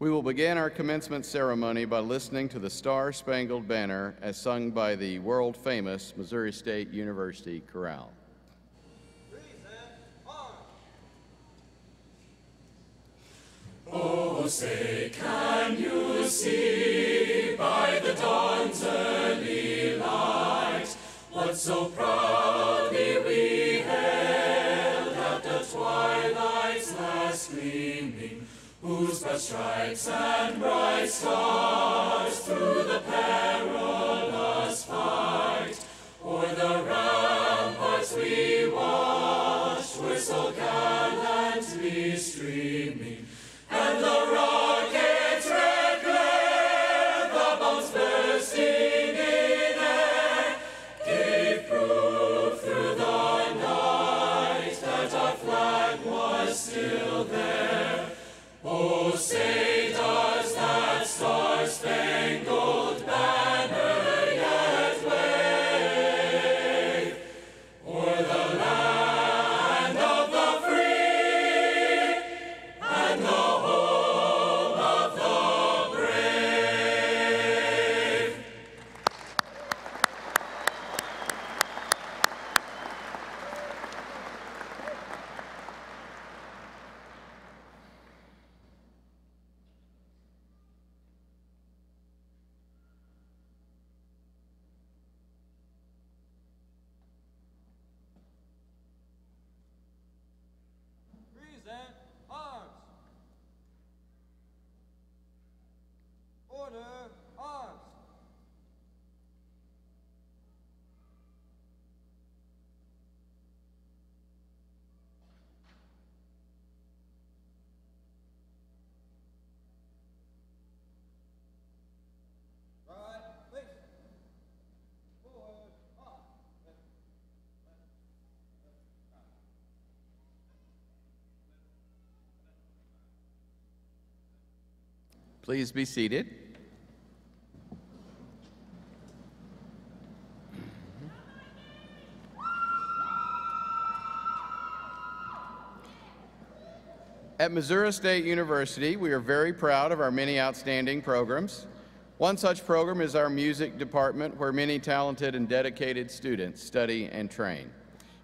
We will begin our commencement ceremony by listening to the Star-Spangled Banner as sung by the world-famous Missouri State University Chorale. Oh, say, can you see by the dawn's early light what so proudly we hailed at the twilight's last gleaming, whose broad stripes and bright stars through the perilous fight o'er the ramparts we watched were so gallantly streaming, and the rocket's red glare, the bombs bursting in air, gave proof through the night that our flag was still there. Oh, say does that star-spangled banner yet wave o'er the land of the free and the home of the brave? Present arms. Order arms. Right, please. Forward, on. Please be seated. At Missouri State University, we are very proud of our many outstanding programs. One such program is our music department, where many talented and dedicated students study and train.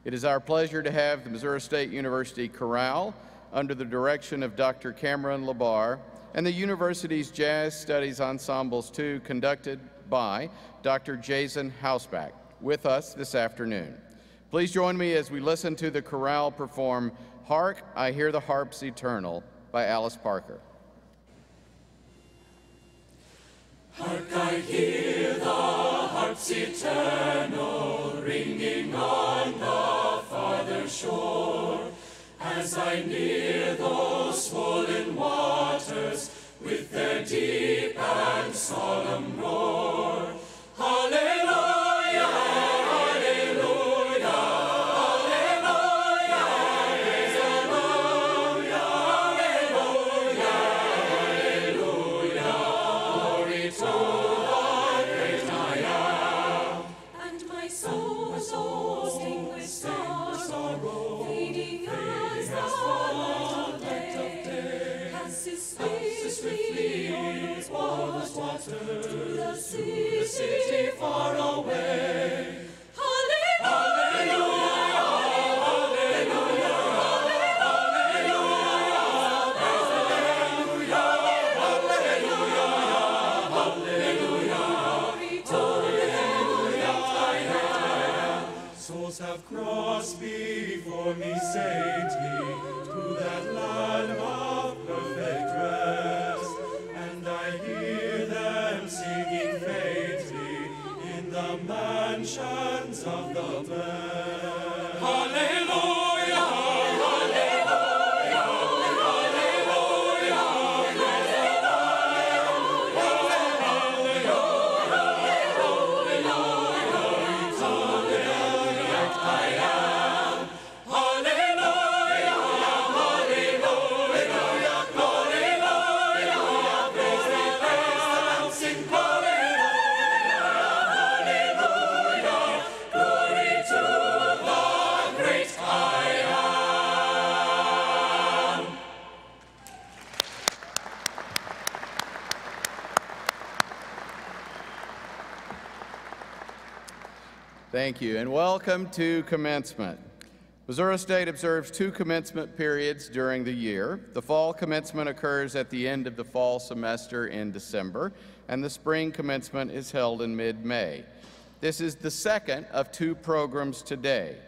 It is our pleasure to have the Missouri State University Chorale under the direction of Dr. Cameron Labar, and the university's Jazz Studies Ensembles 2, conducted by Dr. Jason Hausbach, with us this afternoon. Please join me as we listen to the chorale perform "Hark, I Hear the Harps Eternal" by Alice Parker. Hark, I hear the harps eternal ringing on the farther shore, as I near those swollen waters with their deep and solemn roar. Hallelujah, hallelujah, hallelujah, hallelujah, hallelujah, hallelujah. Glory to the great I am. And my soul was bursting with sorrow, fading as the light of day passes swiftly on those waters to the city far away. Souls have crossed before me saintly to that land of perfect rest, and I hear them singing faintly in the mansions of the blessed. Hallelujah, hallelujah, hallelujah, hallelujah, hallelujah. Thank you, and welcome to commencement. Missouri State observes 2 commencement periods during the year. The fall commencement occurs at the end of the fall semester in December, and the spring commencement is held in mid-May. This is the second of 2 programs today.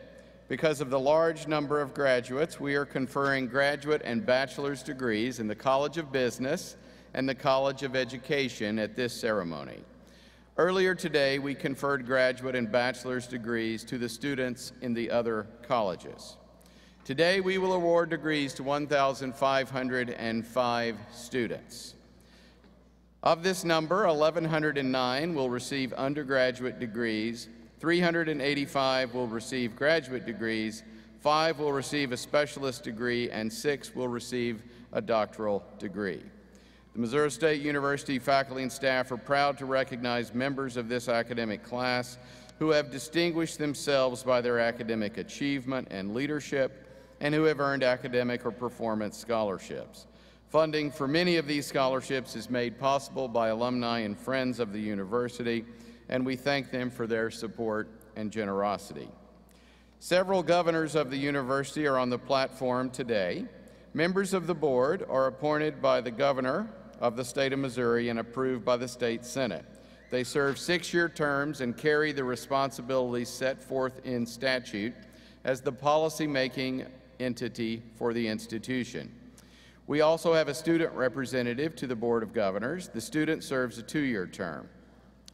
Because of the large number of graduates, we are conferring graduate and bachelor's degrees in the College of Business and the College of Education at this ceremony. Earlier today, we conferred graduate and bachelor's degrees to the students in the other colleges. Today, we will award degrees to 1,505 students. Of this number, 1,109 will receive undergraduate degrees, 385 will receive graduate degrees, 5 will receive a specialist degree, and 6 will receive a doctoral degree. The Missouri State University faculty and staff are proud to recognize members of this academic class who have distinguished themselves by their academic achievement and leadership, and who have earned academic or performance scholarships. Funding for many of these scholarships is made possible by alumni and friends of the university, and we thank them for their support and generosity. Several governors of the university are on the platform today. Members of the board are appointed by the governor of the state of Missouri and approved by the state Senate. They serve 6-year terms and carry the responsibilities set forth in statute as the policy-making entity for the institution. We also have a student representative to the Board of Governors. The student serves a 2-year term.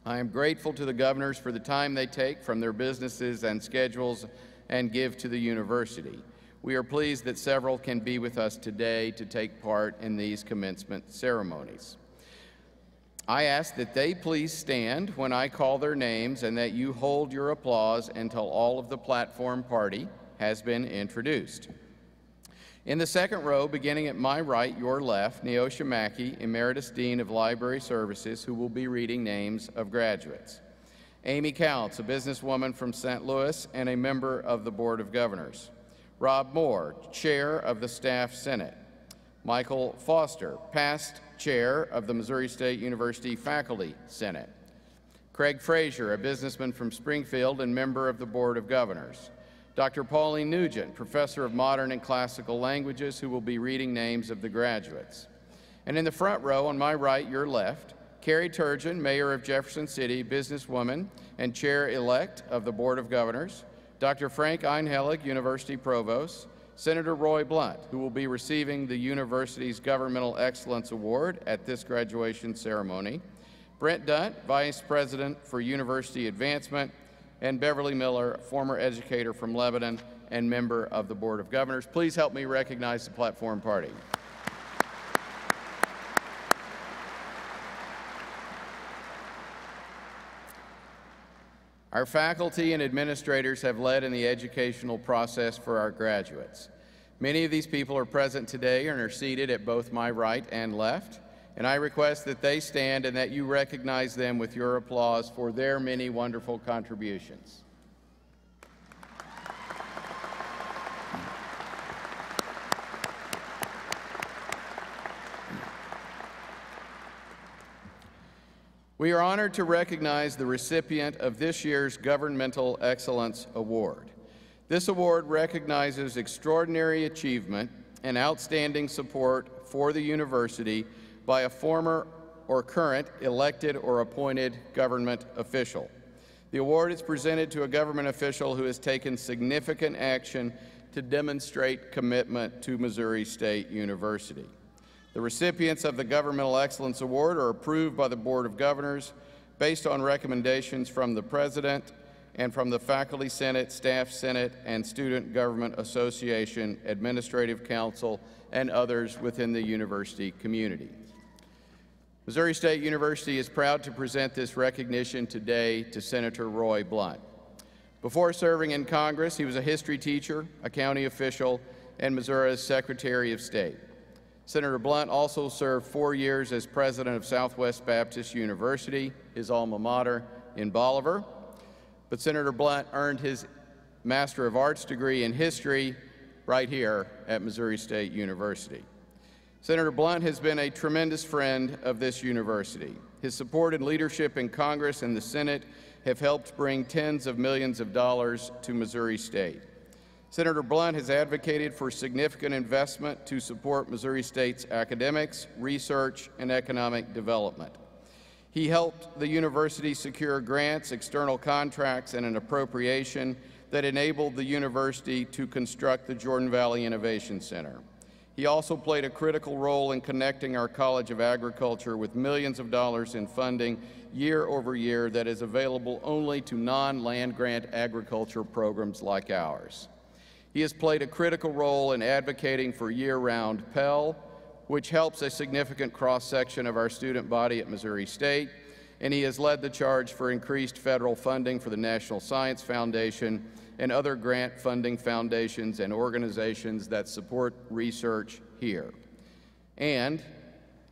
I am grateful to the governors for the time they take from their businesses and schedules and give to the university. We are pleased that several can be with us today to take part in these commencement ceremonies. I ask that they please stand when I call their names and that you hold your applause until all of the platform party has been introduced. In the second row, beginning at my right, your left, Neosha Mackey, Emeritus Dean of Library Services, who will be reading names of graduates. Amy Counts, a businesswoman from St. Louis and a member of the Board of Governors. Rob Moore, Chair of the Staff Senate. Michael Foster, past Chair of the Missouri State University Faculty Senate. Craig Frazier, a businessman from Springfield and member of the Board of Governors. Dr. Pauline Nugent, Professor of Modern and Classical Languages, who will be reading names of the graduates. And in the front row, on my right, your left, Carrie Turgeon, Mayor of Jefferson City, businesswoman and Chair-elect of the Board of Governors. Dr. Frank Einhelig, University Provost, Senator Roy Blunt, who will be receiving the university's Governmental Excellence Award at this graduation ceremony, Brent Dunt, Vice President for University Advancement, and Beverly Miller, former educator from Lebanon and member of the Board of Governors. Please help me recognize the platform party. Our faculty and administrators have led in the educational process for our graduates. Many of these people are present today and are seated at both my right and left, and I request that they stand and that you recognize them with your applause for their many wonderful contributions. We are honored to recognize the recipient of this year's Governmental Excellence Award. This award recognizes extraordinary achievement and outstanding support for the university by a former or current elected or appointed government official. The award is presented to a government official who has taken significant action to demonstrate commitment to Missouri State University. The recipients of the Governmental Excellence Award are approved by the Board of Governors based on recommendations from the President and from the Faculty Senate, Staff Senate, and Student Government Association, Administrative Council, and others within the university community. Missouri State University is proud to present this recognition today to Senator Roy Blunt. Before serving in Congress, he was a history teacher, a county official, and Missouri's Secretary of State. Senator Blunt also served 4 years as president of Southwest Baptist University, his alma mater in Bolivar. But Senator Blunt earned his Master of Arts degree in history right here at Missouri State University. Senator Blunt has been a tremendous friend of this university. His support and leadership in Congress and the Senate have helped bring tens of millions of dollars to Missouri State. Senator Blunt has advocated for significant investment to support Missouri State's academics, research, and economic development. He helped the university secure grants, external contracts, and an appropriation that enabled the university to construct the Jordan Valley Innovation Center. He also played a critical role in connecting our College of Agriculture with millions of dollars in funding year over year that is available only to non-land grant agriculture programs like ours. He has played a critical role in advocating for year-round Pell, which helps a significant cross-section of our student body at Missouri State, and he has led the charge for increased federal funding for the National Science Foundation and other grant funding foundations and organizations that support research here. And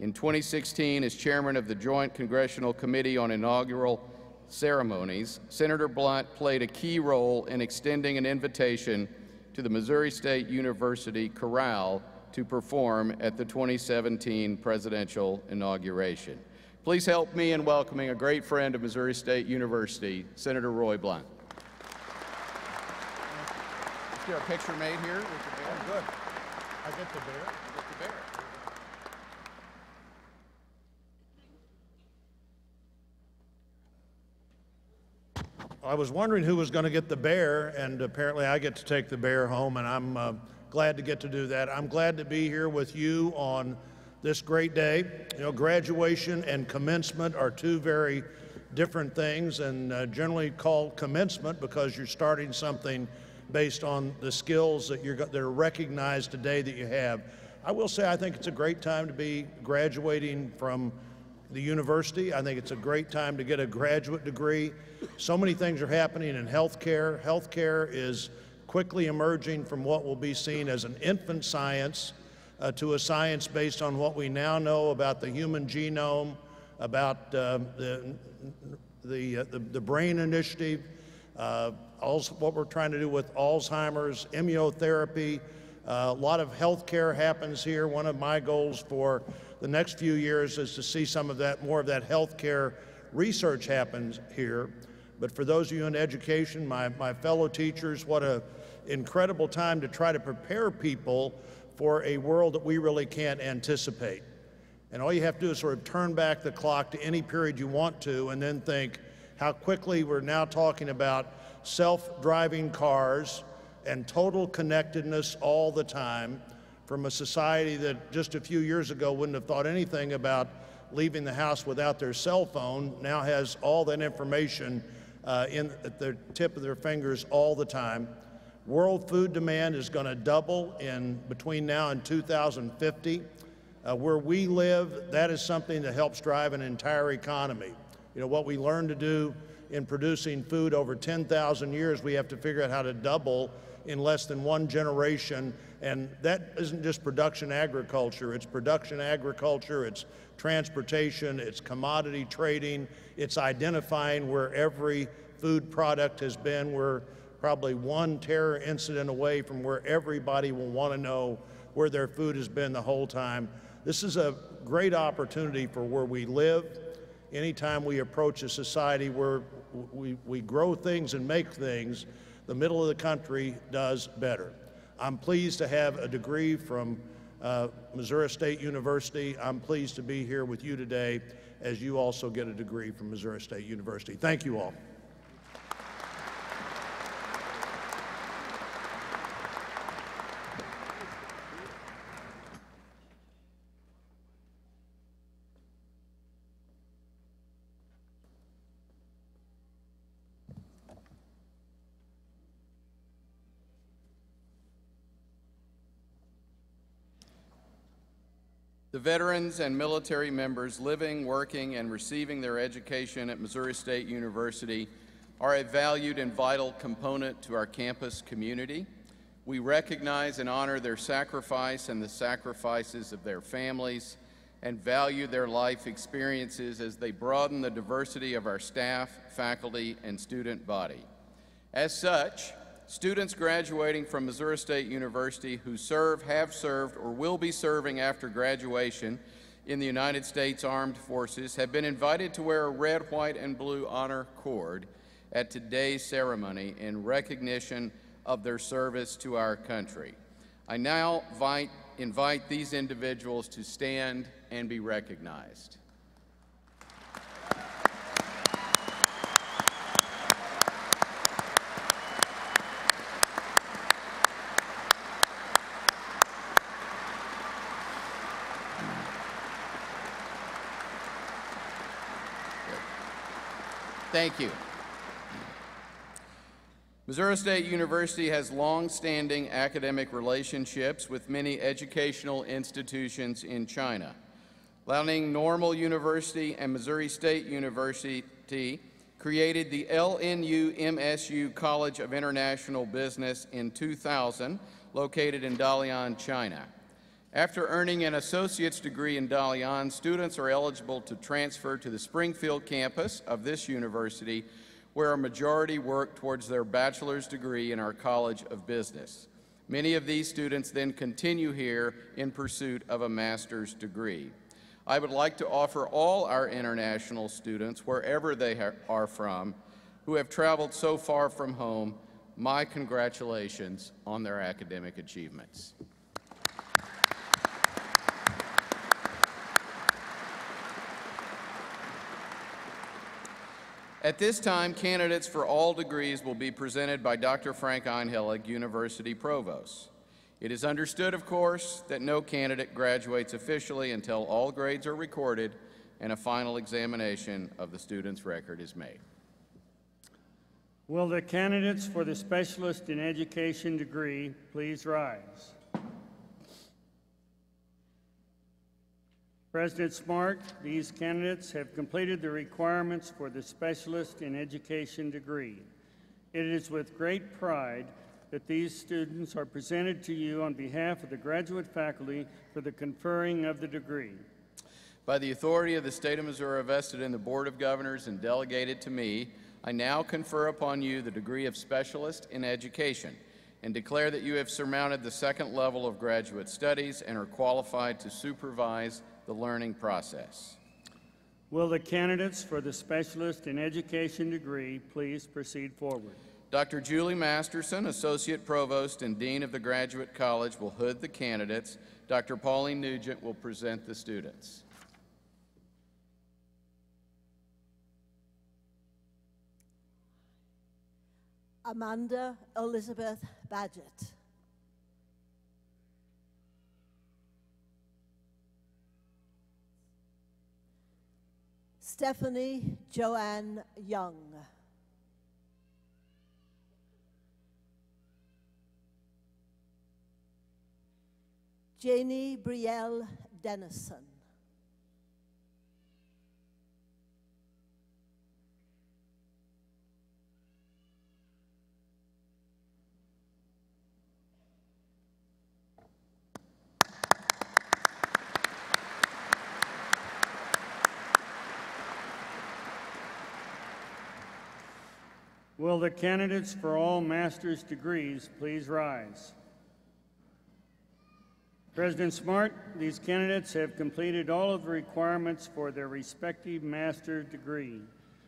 in 2016, as chairman of the Joint Congressional Committee on Inaugural Ceremonies, Senator Blunt played a key role in extending an invitation to the Missouri State University Chorale to perform at the 2017 presidential inauguration. Please help me in welcoming a great friend of Missouri State University, Senator Roy Blunt. Let's get our picture made here with the bear. Oh, good. I get the bear. Get the bear. I was wondering who was going to get the bear, and apparently I get to take the bear home, and I'm glad to get to do that. I'm glad to be here with you on this great day. You know, graduation and commencement are two very different things, and generally called commencement because you're starting something based on the skills that are recognized today that you have. I will say I think it's a great time to be graduating from the university. I think it's a great time to get a graduate degree. So many things are happening in healthcare. Healthcare is quickly emerging from what will be seen as an infant science to a science based on what we now know about the human genome, about the brain initiative, also what we're trying to do with Alzheimer's, immunotherapy. A lot of healthcare happens here. One of my goals for the next few years is to see some of that, more of that healthcare research happens here. But for those of you in education, my fellow teachers, what an incredible time to try to prepare people for a world that we really can't anticipate. And all you have to do is sort of turn back the clock to any period you want to and then think how quickly we're now talking about self-driving cars and total connectedness all the time from a society that just a few years ago wouldn't have thought anything about leaving the house without their cell phone, now has all that information at the tip of their fingers all the time. World food demand is going to double in between now and 2050. Where we live, that is something that helps drive an entire economy. You know, what we learned to do in producing food over 10,000 years, we have to figure out how to double in less than one generation. And that isn't just production agriculture, it's transportation, it's commodity trading, it's identifying where every food product has been. We're probably one terror incident away from where everybody will want to know where their food has been the whole time. This is a great opportunity for where we live. Anytime we approach a society where we grow things and make things, the middle of the country does better. I'm pleased to have a degree from Missouri State University. I'm pleased to be here with you today as you also get a degree from Missouri State University. Thank you all. The veterans and military members living, working, and receiving their education at Missouri State University are a valued and vital component to our campus community. We recognize and honor their sacrifice and the sacrifices of their families and value their life experiences as they broaden the diversity of our staff, faculty, and student body. As such, students graduating from Missouri State University who serve, have served, or will be serving after graduation in the United States Armed Forces have been invited to wear a red, white, and blue honor cord at today's ceremony in recognition of their service to our country. I now invite these individuals to stand and be recognized. Thank you. Missouri State University has long-standing academic relationships with many educational institutions in China. Liaoning Normal University and Missouri State University created the LNU MSU College of International Business in 2000, located in Dalian, China. After earning an associate's degree in Dalian, students are eligible to transfer to the Springfield campus of this university, where a majority work towards their bachelor's degree in our College of Business. Many of these students then continue here in pursuit of a master's degree. I would like to offer all our international students, wherever they are from, who have traveled so far from home, my congratulations on their academic achievements. At this time, candidates for all degrees will be presented by Dr. Frank Einhelig, University Provost. It is understood, of course, that no candidate graduates officially until all grades are recorded and a final examination of the student's record is made. Will the candidates for the Specialist in Education degree please rise? President Smart, these candidates have completed the requirements for the Specialist in Education degree. It is with great pride that these students are presented to you on behalf of the graduate faculty for the conferring of the degree. By the authority of the State of Missouri vested in the Board of Governors and delegated to me, I now confer upon you the degree of Specialist in Education and declare that you have surmounted the second level of graduate studies and are qualified to supervise the learning process. Will the candidates for the Specialist in Education degree please proceed forward? Dr. Julie Masterson, Associate Provost and Dean of the Graduate College, will hood the candidates. Dr. Pauline Nugent will present the students. Amanda Elizabeth Badgett. Stephanie Joanne Young. Janie Brielle Dennison. Will the candidates for all master's degrees please rise? President Smart, these candidates have completed all of the requirements for their respective master's degree.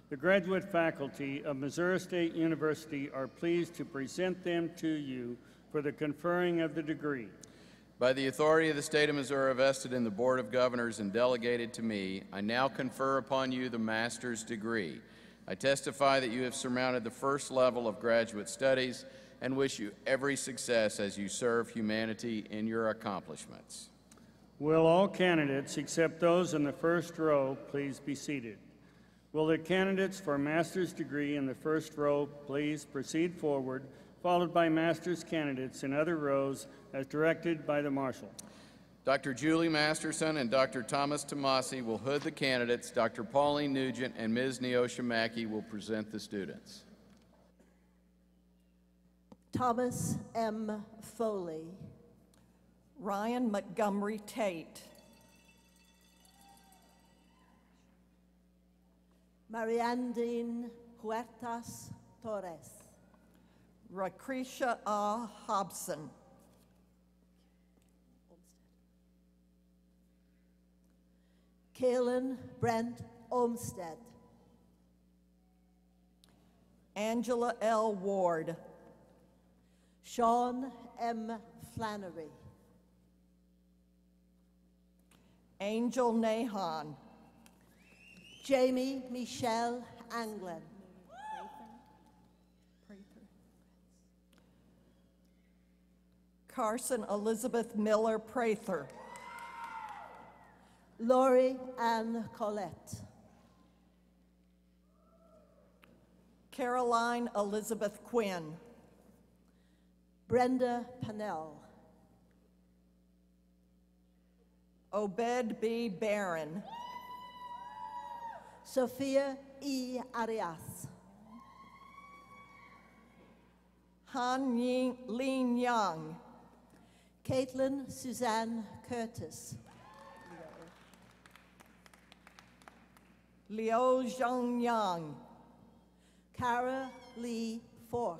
The graduate faculty of Missouri State University are pleased to present them to you for the conferring of the degree. By the authority of the State of Missouri vested in the Board of Governors and delegated to me, I now confer upon you the master's degree. I testify that you have surmounted the first level of graduate studies and wish you every success as you serve humanity in your accomplishments. Will all candidates, except those in the first row, please be seated? Will the candidates for master's degree in the first row please proceed forward, followed by master's candidates in other rows as directed by the marshal? Dr. Julie Masterson and Dr. Thomas Tomasi will hood the candidates. Dr. Pauline Nugent and Ms. Neosha Mackey will present the students. Thomas M. Foley. Ryan Montgomery Tate. Mariandine Huertas Torres. Rakrisha R. Hobson. Kaylin Brent Olmsted. Angela L. Ward. Sean M. Flannery. Angel Nahan. Jamie Michelle Anglin. Carson Elizabeth Miller Prather. Lori Ann Collette. Caroline Elizabeth Quinn. Brenda Pennell. Obed B. Barron. Sophia E. Arias. Lin Young. Caitlin Suzanne Curtis. Liu Zhongyang. Cara Lee Fork.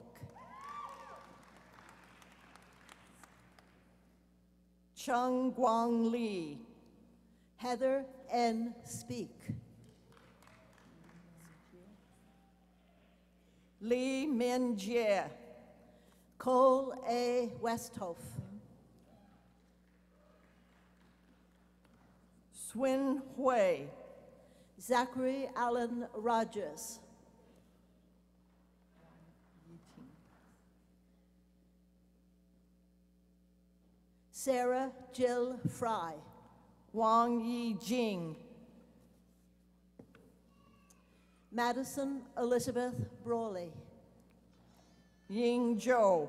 Chung Guang Lee. Heather N. Speak. Lee Min Jie. Cole A. Westhoff. Swin Hui. Zachary Allen Rogers. Sarah Jill Fry. Wang Yi Jing. Madison Elizabeth Brawley. Ying Zhou.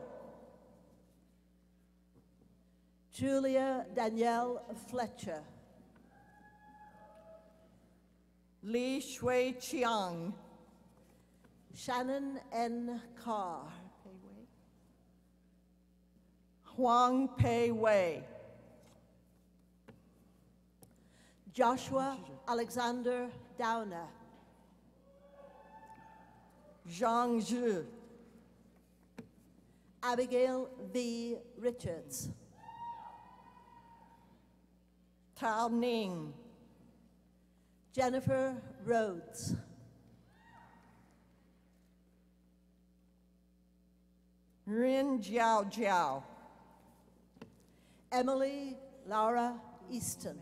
Julia Danielle Fletcher. Li Shui Chiang. Shannon N. Carr. Huang Pei Wei. Joshua Alexander Downer. Zhang Zhi. Abigail V. Richards. Tao Ning. Jennifer Rhodes. Rin Jiao Jiao. Emily Laura Easton.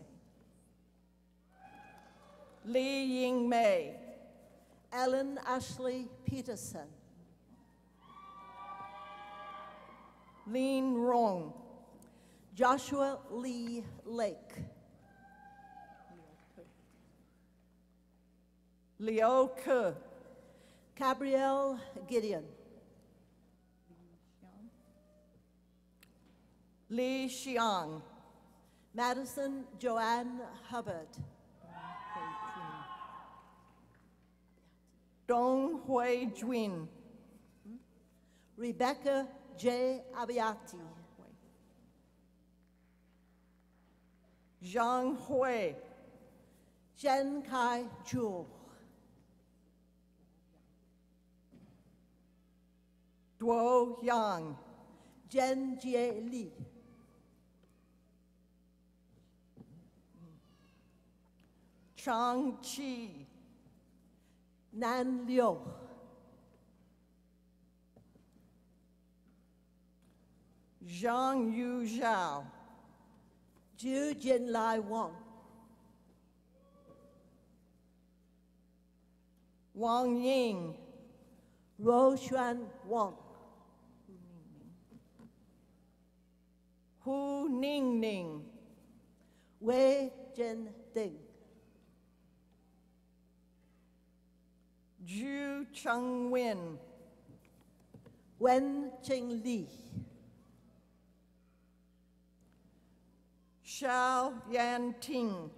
Li Ying Mei. Ellen Ashley Peterson. Lin Rong. Joshua Lee Lake. Liu Ke. Gabrielle Gideon. Li Xiang. Madison Joanne Hubbard. Dong Hui Jun. Rebecca J. Abiati. Zhang Hui. Jen Kai Jewel. Duo Yang. Jen Jie Li. Chang Chi. Nan Liu. Zhang Yu Zhao. Ju Jin Lai Wang. Wang Ying. Ro Xuan Wang. Hu Ning Ning. Wei Jin Ding. Zhu Cheng Win. Wen Ching Li. Xiao Yan Ting.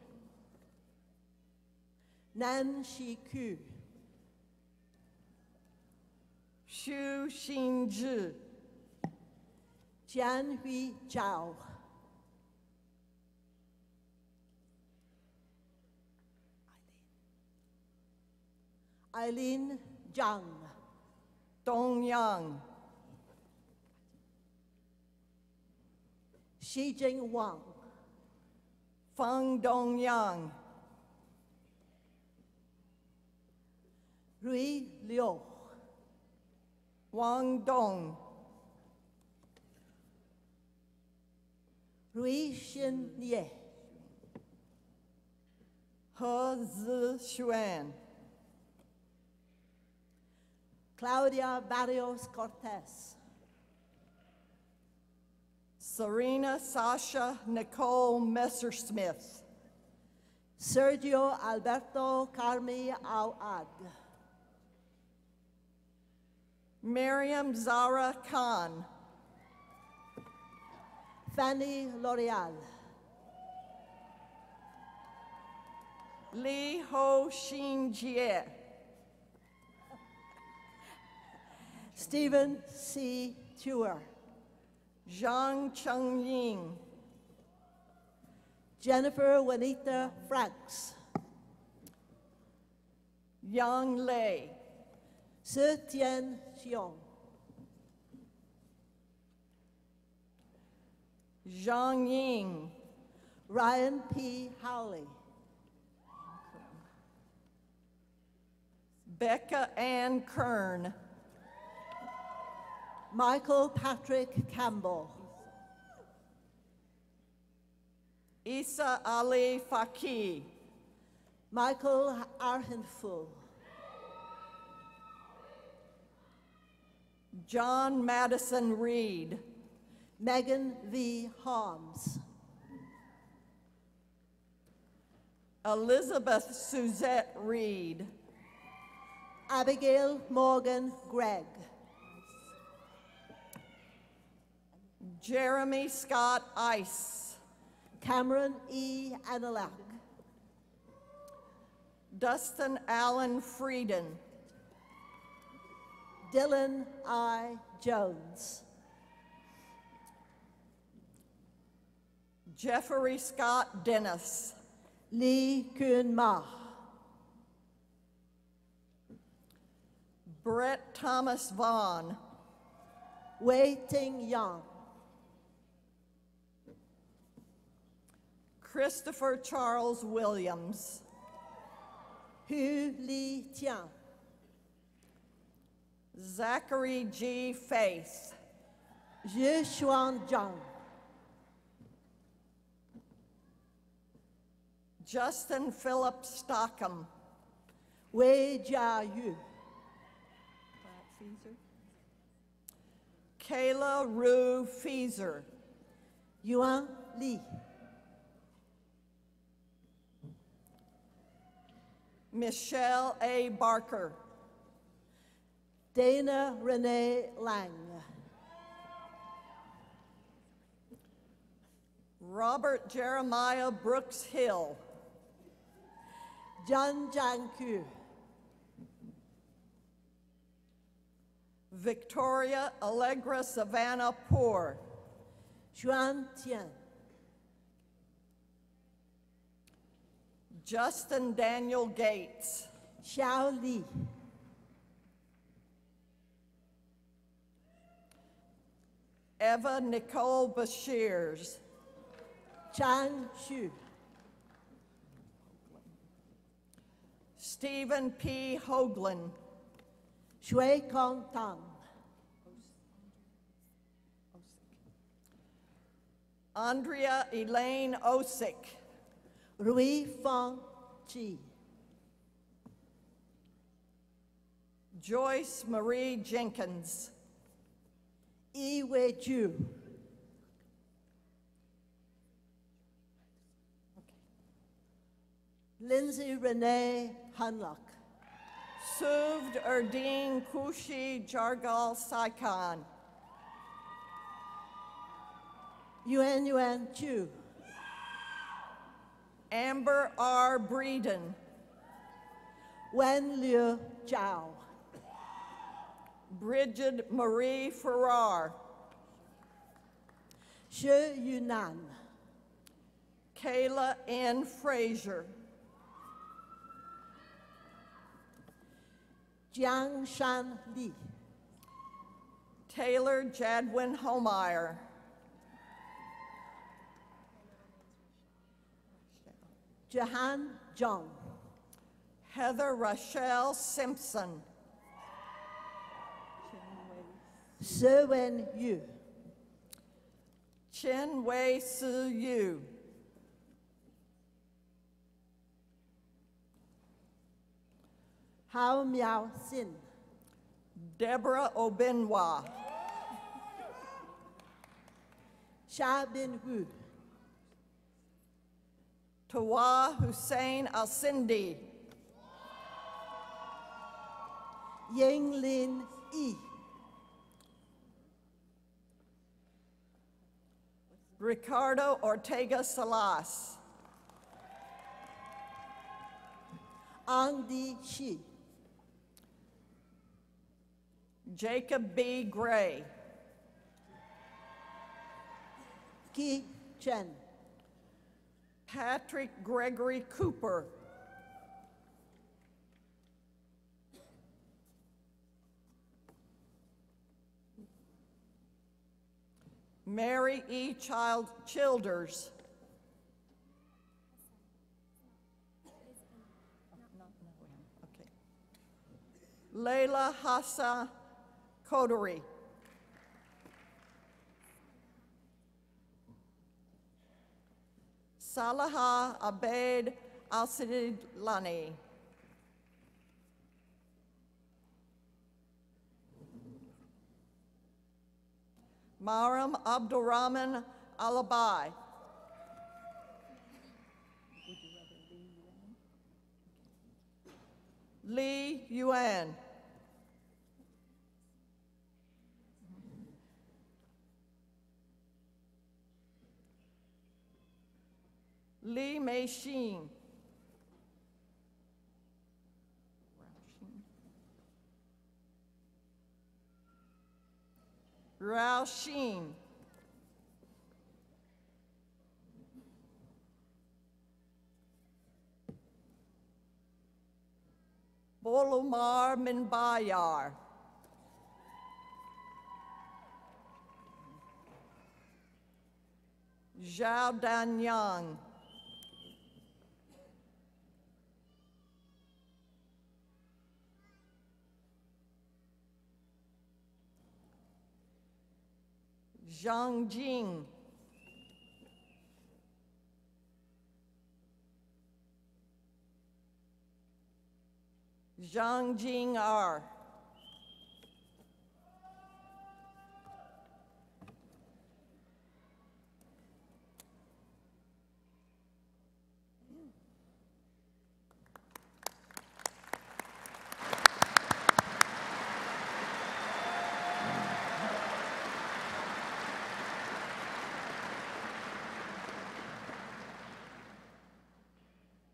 Nan Shi Ku. Xu Xinzhi. Jian Hui Zhao. Eileen Zhang. Dong Yang. Xi Jing Wang. Feng Dong Yang. Rui Liu. Huang Dong, 瑞新业、 He Zixuan, Claudia Barrios Cortez, Serena Sasha Nicole Messersmith, Sergio Alberto Carmi Awad, Miriam Zara Khan, Fanny L'Oreal, Li Ho Xin Jie, Stephen C. Tuer, Zhang Cheng Ying, Jennifer Juanita Franks, Yang Lei, Se Tien Xiong, Zhang Ying, Ryan P. Howley, Becca Ann Kern, Michael Patrick Campbell, Isa Ali Faki, Michael Arhenful, John Madison Reed, Megan V. Holmes, Elizabeth Suzette Reed, Abigail Morgan Gregg, Jeremy Scott Ice, Cameron E. Analak, Dustin Allen Frieden, Dylan I. Jones, Jeffrey Scott Dennis, Lee Kun Ma, Brett Thomas Vaughn, Wei Ting Yang, Christopher Charles Williams, Hu Li Tian, Zachary G. Faith, Zhe Xuan Zhang, Justin Philip Stockham, Wei Jia Yu, Kayla Rue Feezer, Yuan Li, Michelle A. Barker, Dana Renee Lang, Robert Jeremiah Brooks Hill, Zhang Jianku, Victoria Allegra Savannah Poor, Xuan Tian, Justin Daniel Gates, Xiao Li, Eva Nicole Bashirs, Chang Xu, Stephen P. Hoagland, Shui Kong Tang, Andrea Elaine Osick, Rui Fang Chi, Joyce Marie Jenkins, Yi Wei Ju, Lindsay Renee Hunlock, Suvd Erdine Kushi Jargal Saikan, Yuan Chu, Amber R. Breeden, Wen Liu Zhao, Bridget Marie Farrar, Shi Yunan, Kayla N. Frazier, Jiang Shan Li, Taylor Jadwin Homeyer, Jahan Zhang, Heather Rochelle Simpson, Se Wen Yu, Chen Wei Su Yu, Hao Miao Sin, Deborah Obenwa, Sha Bin Wu, Tawa Hussein Al-Sindi, Ying Lin Yi, Ricardo Ortega Salas, Ang Di Shi, Jacob B. Gray, Ki Chen, Patrick Gregory Cooper, Mary E. Childers, okay. Layla Hassa Kodari, Salaha Abed Al-Sidlani, Maram Abdurrahman Alabai, Li Yuan, Li Mei Xin, Rao Xin, Bolumar Minbayar, Zhao Danyang, Zhang Jing, Zhang Jing R,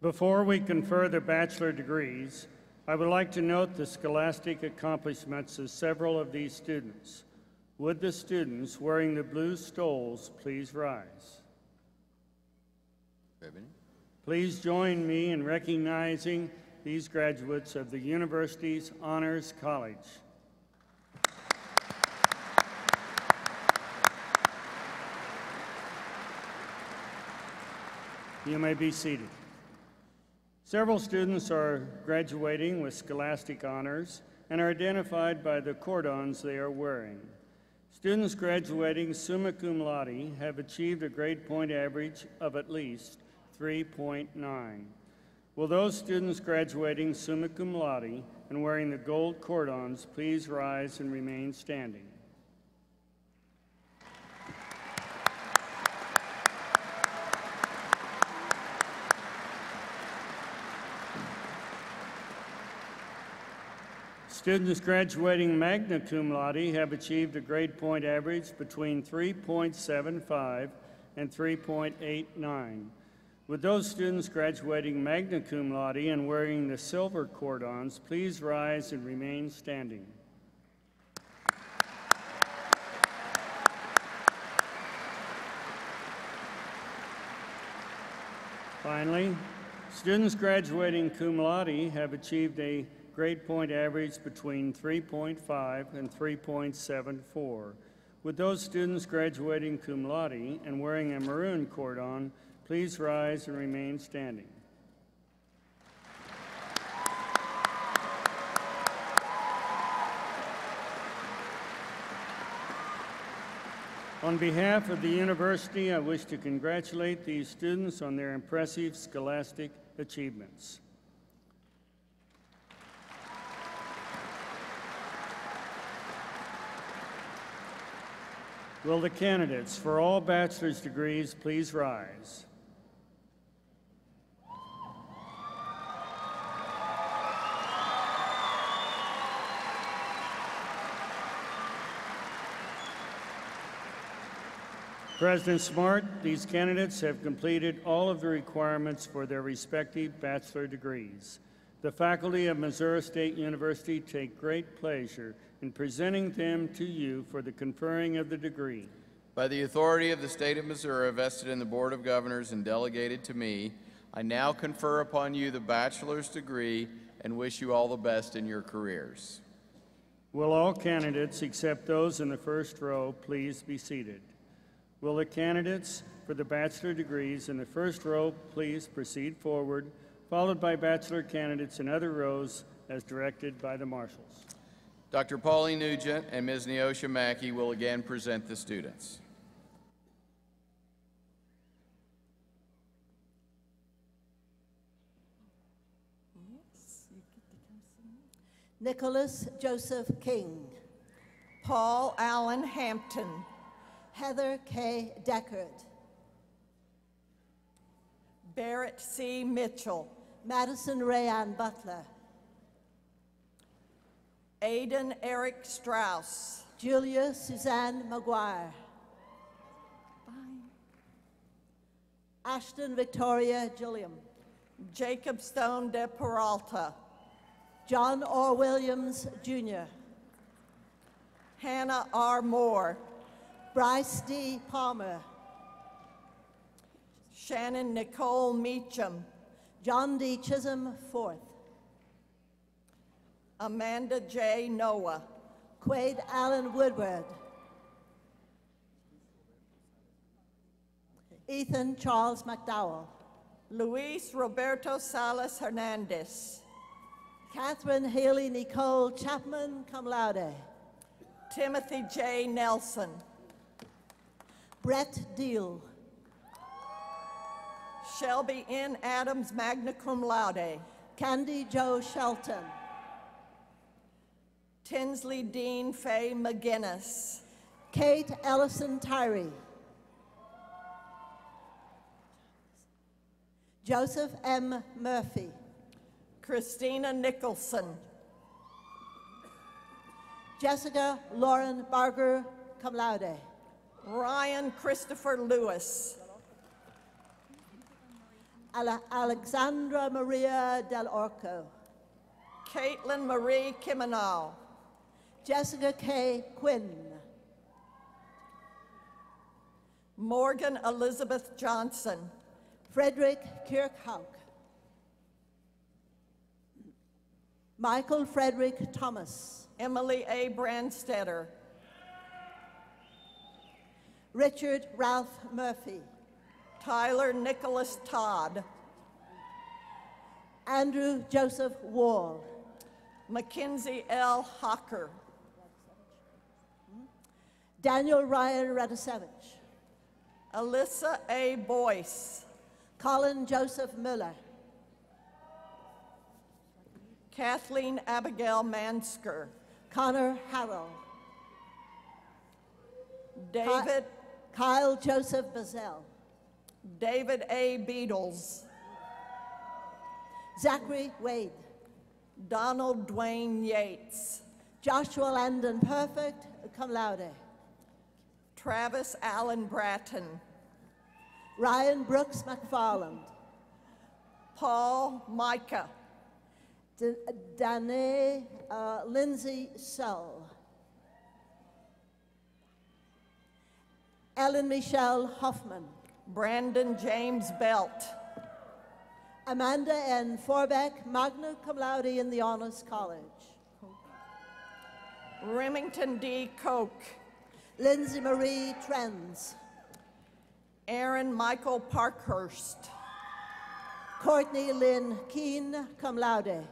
Before we confer the bachelor degrees, I would like to note the scholastic accomplishments of several of these students. Would the students wearing the blue stoles please rise? Please join me in recognizing these graduates of the university's Honors College. You may be seated. Several students are graduating with scholastic honors and are identified by the cordons they are wearing. Students graduating summa cum laude have achieved a grade point average of at least 3.9. Will those students graduating summa cum laude and wearing the gold cordons please rise and remain standing? Students graduating magna cum laude have achieved a grade point average between 3.75 and 3.89. Would those students graduating magna cum laude and wearing the silver cordons please rise and remain standing? Finally, students graduating cum laude have achieved a grade point average between 3.5 and 3.74. Would those students graduating cum laude and wearing a maroon cordon please rise and remain standing? On behalf of the university, I wish to congratulate these students on their impressive scholastic achievements. Will the candidates for all bachelor's degrees please rise? President Smart, these candidates have completed all of the requirements for their respective bachelor degrees. The faculty of Missouri State University take great pleasure in presenting them to you for the conferring of the degree. By the authority of the state of Missouri vested in the Board of Governors and delegated to me, I now confer upon you the bachelor's degree and wish you all the best in your careers. Will all candidates, except those in the first row, please be seated? Will the candidates for the bachelor degrees in the first row please proceed forward, followed by bachelor candidates in other rows as directed by the marshals. Dr. Pauline Nugent and Ms. Neosha Mackey will again present the students. Nicholas Joseph King, Paul Allen Hampton, Heather K. Deckard, Barrett C. Mitchell, Madison Rayanne Butler, Aidan Eric Strauss, Julia Suzanne McGuire, Ashton Victoria Gilliam, Jacob Stone de Peralta, John R. Williams, Jr., Hannah R. Moore, Bryce D. Palmer, Shannon Nicole Meacham, John D. Chisholm IV, Amanda J. Noah, Quaid Allen Woodward, Ethan Charles McDowell, Luis Roberto Salas Hernandez, Catherine Haley Nicole Chapman, cum laude, Timothy J. Nelson, Brett Deal, Shelby N. Adams, magna cum laude, Candy Joe Shelton, Tinsley Dean Faye McGinnis, Kate Ellison Tyree, Joseph M. Murphy, Christina Nicholson, Jessica Lauren Barger, cum laude, Ryan Christopher Lewis, Alexandra Maria Del Orco, Caitlin Marie Kimanow, Jessica K. Quinn, Morgan Elizabeth Johnson, Frederick Kirkhouk, Michael Frederick Thomas, Emily A. Brandstetter, Richard Ralph Murphy, Tyler Nicholas Todd, Andrew Joseph Wall, Mackenzie L. Hocker, Daniel Ryan Radisevich, Alyssa A. Boyce, Colin Joseph Miller, Kathleen Abigail Mansker, Connor Harrell, David, Kyle Joseph Bazell, David A. Beatles, Zachary Wade, Donald Dwayne Yates, Joshua Landon Perfect, cum laude, Travis Allen Bratton, Ryan Brooks McFarland, Paul Micah, Danae Lindsay Sull, Ellen Michelle Hoffman, Brandon James Belt, Amanda N. Forbeck, magna cum laude in the Honors College, Remington D. Koch, Lindsay Marie Trends, Aaron Michael Parkhurst, Courtney Lynn Keene, cum laude,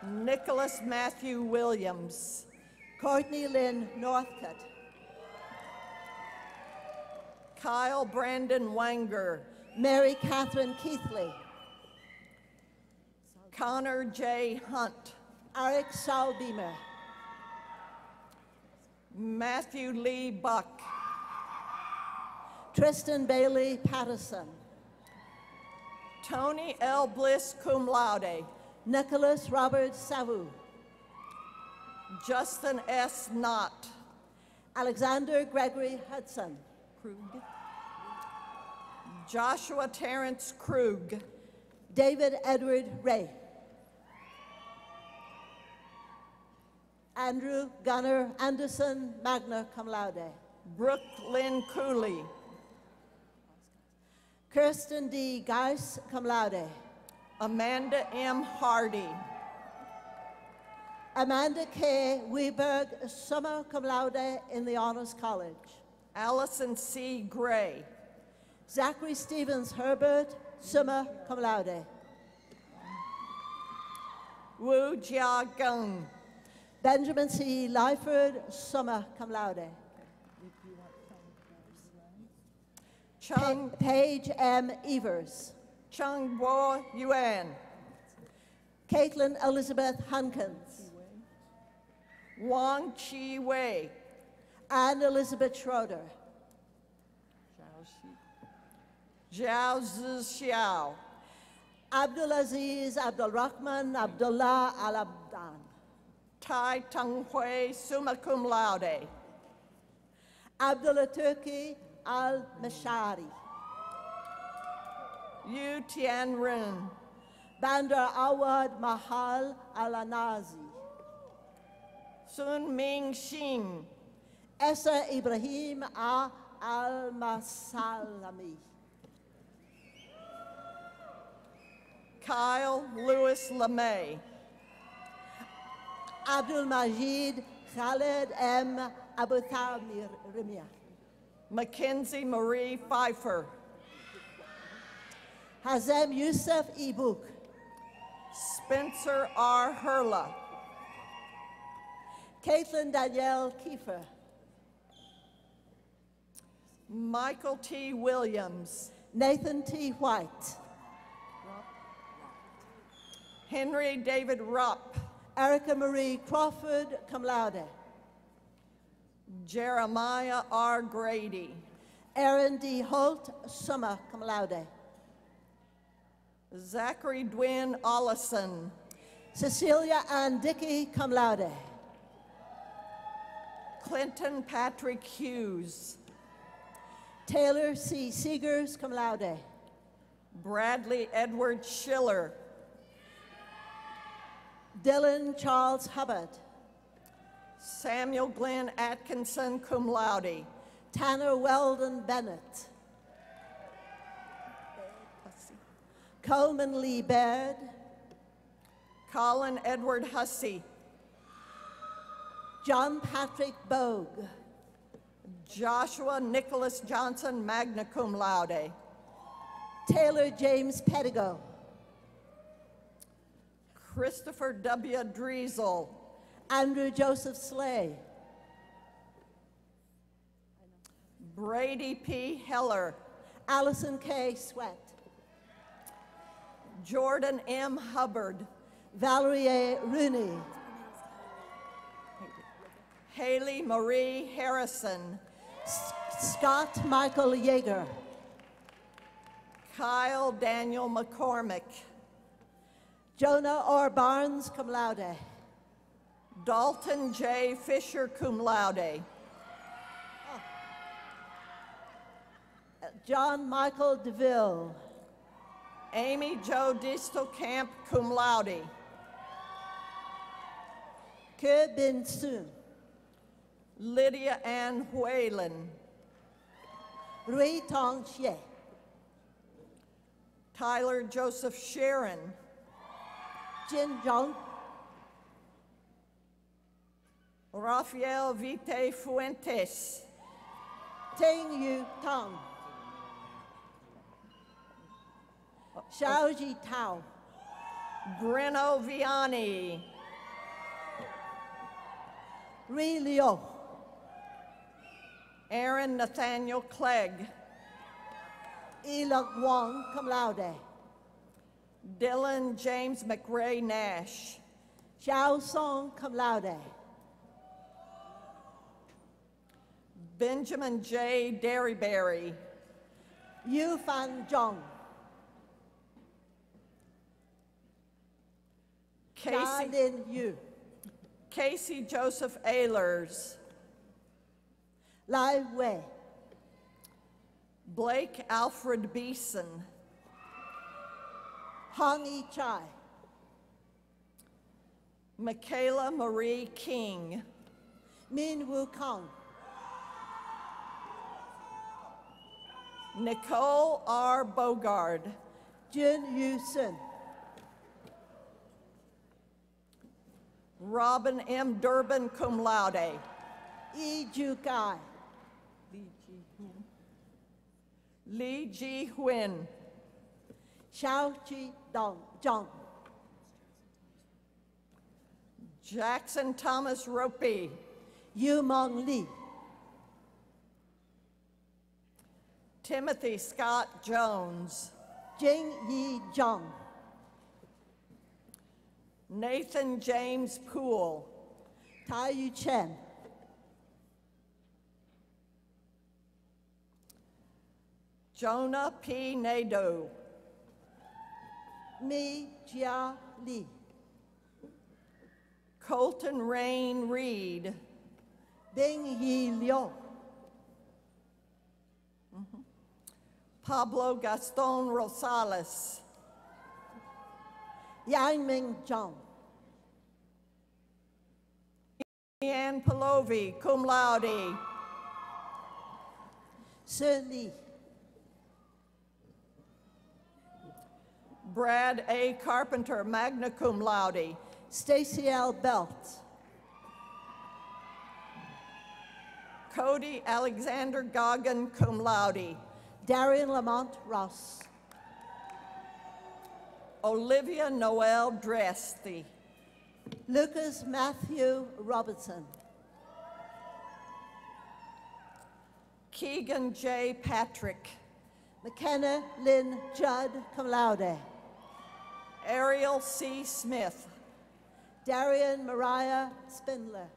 Nicholas Matthew Williams, Courtney Lynn Northcutt, Kyle Brandon Wanger, Mary Catherine Keithley, Connor J. Hunt, Eric Saulbeamer, Matthew Lee Buck, Tristan Bailey Patterson, Tony L. Bliss, cum laude, Nicholas Robert Savu, Justin S. Knott, Alexander Gregory Hudson, Joshua Terrence Krug, David Edward Ray, Andrew Gunnar Anderson, magna cum laude, Brooke Lynn Cooley, Kirsten D. Geis, cum laude, Amanda M. Hardy, Amanda K. Weberg, summa cum laude in the Honors College, Allison C. Gray, Zachary Stevens Herbert, summa cum laude, Wu Jia Gung, Benjamin C. Lyford, summa cum laude, Chung, Paige M. Evers, Chung Bo Yuan, Caitlin Elizabeth Hunkins, Wang Chi Wei, Anne Elizabeth Schroeder, Zhao Zi Xiao, Abdulaziz Abdulrahman Abdullah Al Abdan, Tai Tung Hui, summa cum laude, Abdullah Turki Al Mashari, Yu Tian Rin, Bandar Awad Mahal Al Anazi, Sun Ming Xin, Essa Ibrahim Al Masalami, Kyle Lewis LeMay, Abdul Majid Khaled M. Abu Thamir Rimia, Mackenzie Marie Pfeiffer, Hazem Youssef Ibuk, Spencer R. Hurla, Caitlin Danielle Kiefer, Michael T. Williams, Nathan T. White, Henry David Rupp, Erica Marie Crawford, cum laude, Jeremiah R. Grady, Aaron D. Holt, summa cum laude, Zachary Dwin Ollison, Cecilia Ann Dickey, cum laude, Clinton Patrick Hughes, Taylor C. Seegers, cum laude, Bradley Edward Schiller, Dylan Charles Hubbard, Samuel Glenn Atkinson, cum laude, Tanner Weldon Bennett, Coleman Lee Baird, Colin Edward Hussey, John Patrick Bogue, Joshua Nicholas Johnson, magna cum laude, Taylor James Pettigo, Christopher W. Driesel, Andrew Joseph Slay, Brady P. Heller, Allison K. Sweat, Jordan M. Hubbard, Valerie A. Rooney, Haley Marie Harrison, Scott Michael Yeager, Kyle Daniel McCormick, Jonah R. Barnes, cum laude, Dalton J. Fisher, cum laude, John Michael DeVille, Amy Jo Distel Camp, cum laude, Ke Bin Soon, Lydia Ann Whalen, Rui Tong Xie, Tyler Joseph Sharon, Jin Zhong, Rafael Vite Fuentes, Ting Yu Tong, Xiaoji Tao, Breno Vianney, Ri Liu, Aaron Nathaniel Clegg, Elok Wong, cum laude. Dylan James McRae Nash. Xiao Song, cum laude. Benjamin J. Derryberry. Yu Fan Zhong. Jia Lin Yu. Casey Joseph Ehlers. Lai Wei. Blake Alfred Beeson. Hong Yi Chai. Michaela Marie King. Min Woo Kong. Nicole R. Bogard. Jun Yu Sun. Robin M. Durbin, cum laude. Yi Ju Kai. Lee Ji Huyen. Xiao Chi Dong Zhong. Jackson Thomas Ropey. Yu Mong Lee. Timothy Scott Jones. Jing Yi Zhong. Nathan James Poole. Tai Yu Chen. Jonah P. Nadeau. Mi Jia Li. Colton Rain Reed. Bing Yi Liu. Pablo Gaston Rosales. Yang Ming Zhong. Ian Palovi, cum laude. Sun Li. Brad A. Carpenter, magna cum laude. Stacy L. Belt. Cody Alexander Goggin, cum laude. Darian Lamont Ross. Olivia Noel Dresty. Lucas Matthew Robertson. Keegan J. Patrick. McKenna Lynn Judd, cum laude. Ariel C. Smith. Darian Mariah Spindler.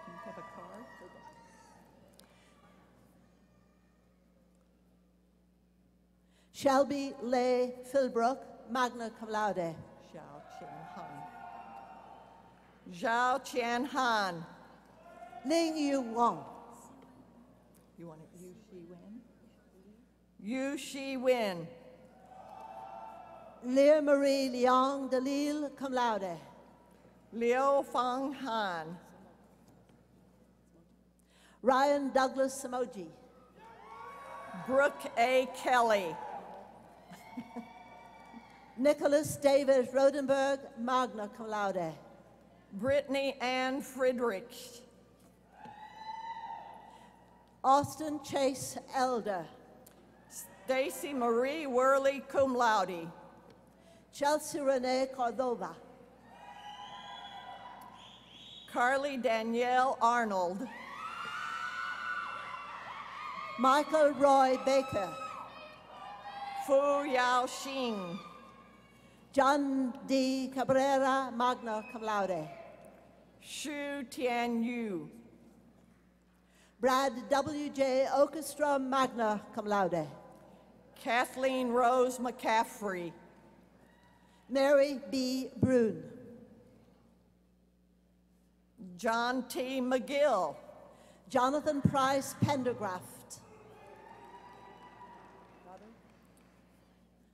You have a card? Shelby Leigh Philbrook, magna cum laude. Zhao Qian Han. Zhao Qian Han. Ling Yu Wong. You want it? Yu Shi Wen? Yu Shi Wen. Leah Marie Leong Dalil, cum laude. Liu Fang Han. Ryan Douglas Samoji. Brooke A. Kelly. Nicholas David Rodenberg, magna cum laude. Brittany Ann Friedrich. Austin Chase Elder. Stacy Marie Worley, cum laude. Chelsea Renee Cordova. Carly Danielle Arnold. Michael Roy Baker. Fu Yao Xing. John D. Cabrera, magna cum laude. Xu Tian Yu. Brad W.J. Orchestra, magna cum laude. Kathleen Rose McCaffrey. Mary B. Brune. John T. McGill. Jonathan Price Pendergraft.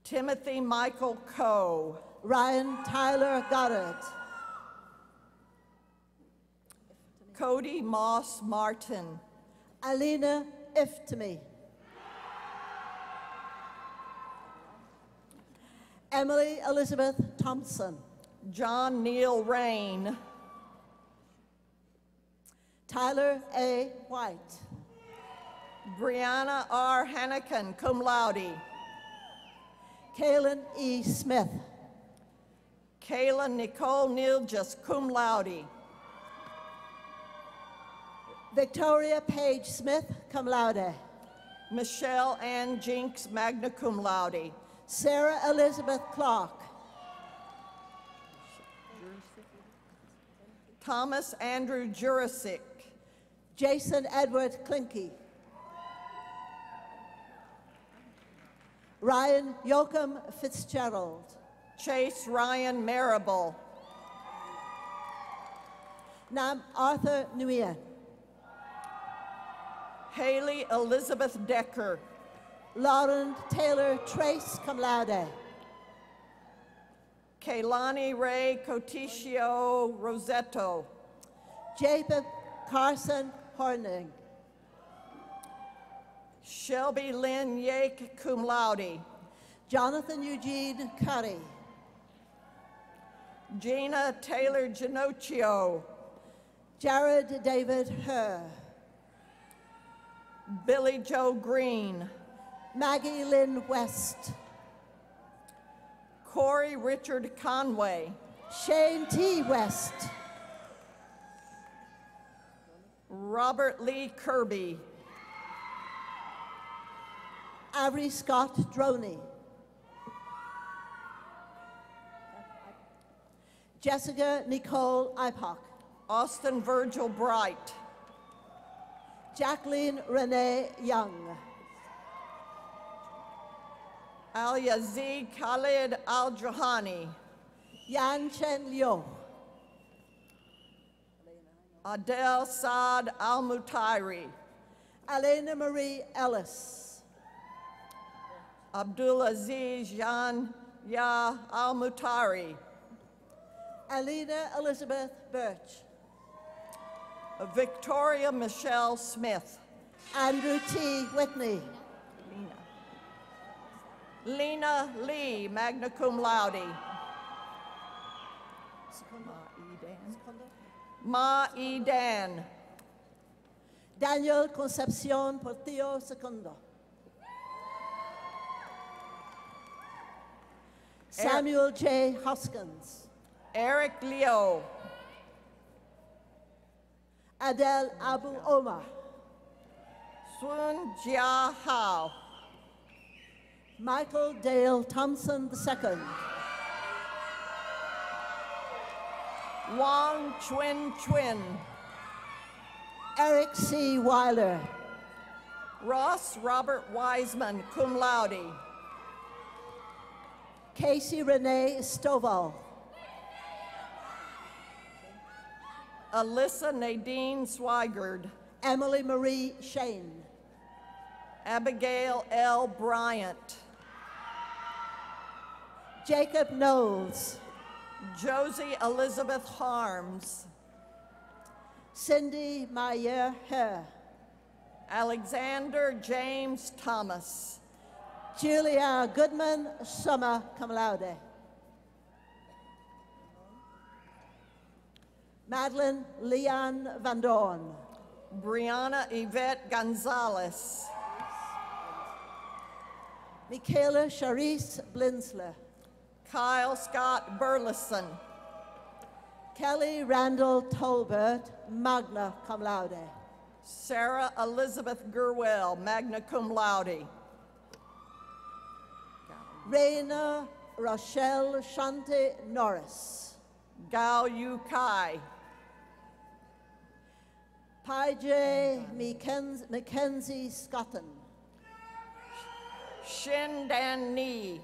Timothy Michael Coe. Ryan Tyler Goddard. Cody Moss Martin. Alina Iftimi. Emily Elizabeth Thompson. John Neil Rain. Tyler A. White. Brianna R. Hannikin, cum laude. Kaylin E. Smith. Kayla Nicole Nilgis, cum laude. Victoria Page Smith, cum laude. Michelle Ann Jinks, magna cum laude. Sarah Elizabeth Clark. Thomas Andrew Jurasic. Jason Edward Klinke. Ryan Yoakum Fitzgerald. Chase Ryan Marable. Nam Arthur Nguyen. Haley Elizabeth Decker. Lauren Taylor Trace, cum laude. Kaylani Ray Coticio Rosetto. Jacob Carson Horning. Shelby Lynn Yake, cum laude. Jonathan Eugene Curry. Gina Taylor Ginocchio. Jared David Herr. Billy Joe Green. Maggie Lynn West. Corey Richard Conway. Shane T. West. Robert Lee Kirby. Avery Scott Droney. Jessica Nicole Ipock. Austin Virgil Bright. Jacqueline Renee Young. Al-Yazid Khalid Al-Johani. Yan Chen Liu. Adel Saad Al-Mutairi. Elena Marie Ellis. Abdulaziz Jan Ya Al-Mutari. Alina Elizabeth Birch. Victoria Michelle Smith. Andrew T. Whitney. Lena Lee, magna cum laude. Ma E. Dan. Daniel Concepcion Portillo II. Samuel J. Hoskins. Eric Leo. Adele Abu Omar. Sun Jia Hao. Michael Dale Thompson II. Wang Chuen Chuen. Eric C. Weiler. Ross Robert Wiseman, cum laude. Casey Renee Stovall. Alyssa Nadine Swigard. Emily Marie Shane. Abigail L. Bryant. Jacob Knowles. Josie Elizabeth Harms. Cindy Mayer Herr. Alexander James Thomas. Julia Goodman Summer, cum laude. Madeline Leon Van Dorn. Brianna Yvette Gonzalez. Michaela Charisse Blinsler. Kyle Scott Burleson. Kelly Randall Tolbert, magna cum laude. Sarah Elizabeth Gerwell, magna cum laude. Raina Rochelle Shante Norris. Gao Yu Kai. Paige Mackenzie Scotton. Shin Dan Ni.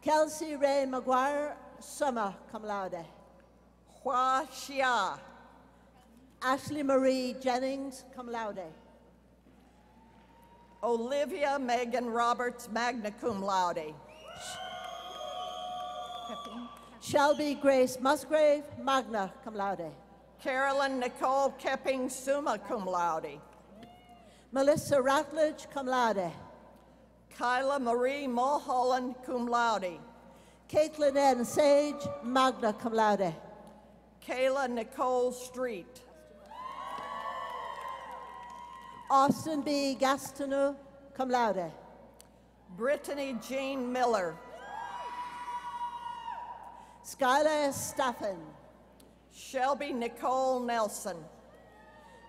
Kelsey Ray Maguire, summa cum laude. Hua Xia. Ashley Marie Jennings, cum laude. Olivia Megan Roberts, magna cum laude. Shelby Grace Musgrave, magna cum laude. Carolyn Nicole Kepping, summa cum laude. Melissa Ratledge, cum laude. Kyla Marie Mulholland, cum laude. Caitlin N. Sage, magna cum laude. Kayla Nicole Street. Austin B. Gastineau, cum laude. Brittany Jean Miller. Skylar Staffen. Shelby Nicole Nelson.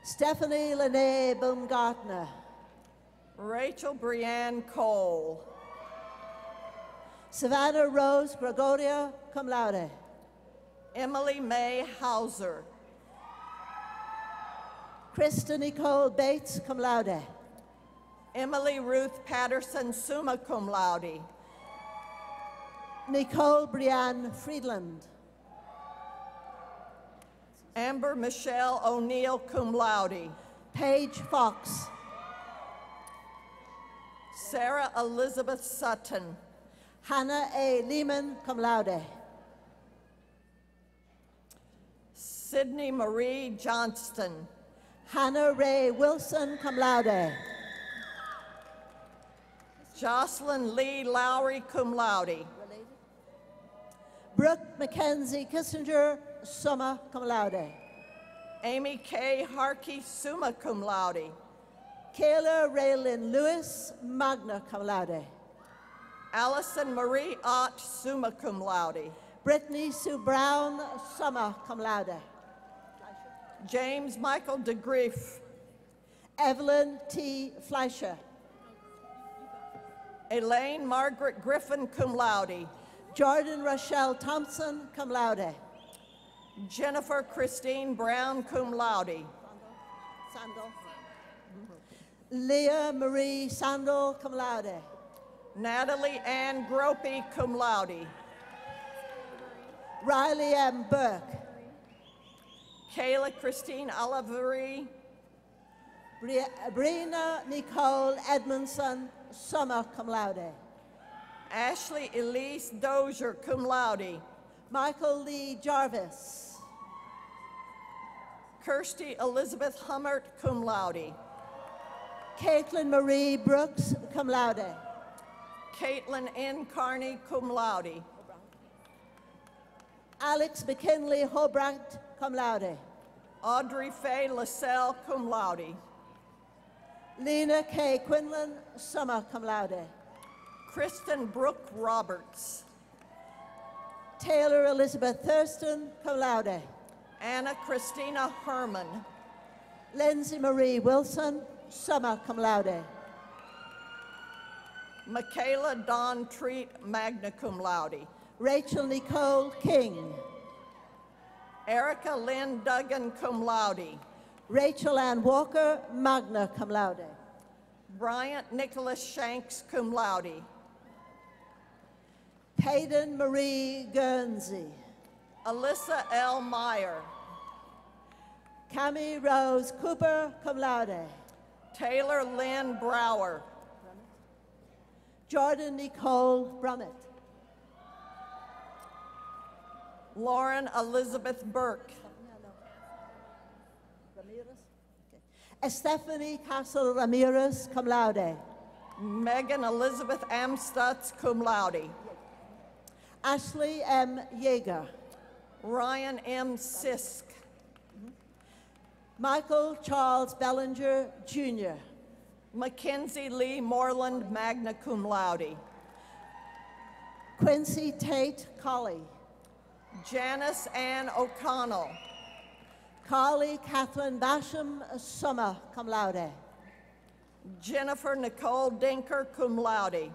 Stephanie Lene Baumgartner. Rachel Brianne Cole. Savannah Rose Gregoria, cum laude. Emily Mae Hauser. Krista Nicole Bates, cum laude. Emily Ruth Patterson, summa cum laude. Nicole Brianne Friedland. Amber Michelle O'Neill, cum laude. Paige Fox. Sarah Elizabeth Sutton. Hannah A. Lehman, cum laude. Sydney Marie Johnston. Hannah Ray Wilson, cum laude. Jocelyn Lee Lowry, cum laude. Brooke Mackenzie Kissinger, summa cum laude. Amy K. Harkey, summa cum laude. Kayla Raylin Lewis, magna cum laude. Allison Marie Ott, summa cum laude. Brittany Sue Brown, summa cum laude. James Michael DeGrief. Evelyn T. Fleischer. Elaine Margaret Griffin, cum laude. Jordan Rochelle Thompson, cum laude. Jennifer Christine Brown, cum laude. Sandal. Leah Marie Sandal, cum laude. Natalie Ann Gropey, cum laude. Riley M. Burke. Kayla Christine Oliveri. Brina Nicole Edmondson, summa cum laude. Ashley Elise Dozier, cum laude. Michael Lee Jarvis. Kirsty Elizabeth Hummert, cum laude. Caitlin Marie Brooks, cum laude. Caitlin N. Carney, cum laude. Alex McKinley Hobrandt, cum laude. Audrey Faye LaSalle, cum laude. Lena K. Quinlan, summa cum laude. Kristen Brooke Roberts. Taylor Elizabeth Thurston, cum laude. Anna Christina Herman. Lindsay Marie Wilson, summa cum laude. Michaela Dawn Treat, magna cum laude. Rachel Nicole King. Erica Lynn Duggan, cum laude. Rachel Ann Walker, magna cum laude. Bryant Nicholas Shanks, cum laude. Hayden Marie Guernsey. Alyssa L. Meyer. Cami Rose Cooper, cum laude. Taylor Lynn Brower. Jordan Nicole Brummett. Lauren Elizabeth Burke. Stephanie Castle Ramirez, cum laude. Megan Elizabeth Amstutz, cum laude. Ashley M. Yeager. Ryan M. Sisk. Michael Charles Bellinger, Jr. Mackenzie Lee Moreland, magna cum laude. Quincy Tate Colley. Janice Ann O'Connell. Carly Catherine Basham, summa cum laude. Jennifer Nicole Dinker, cum laude.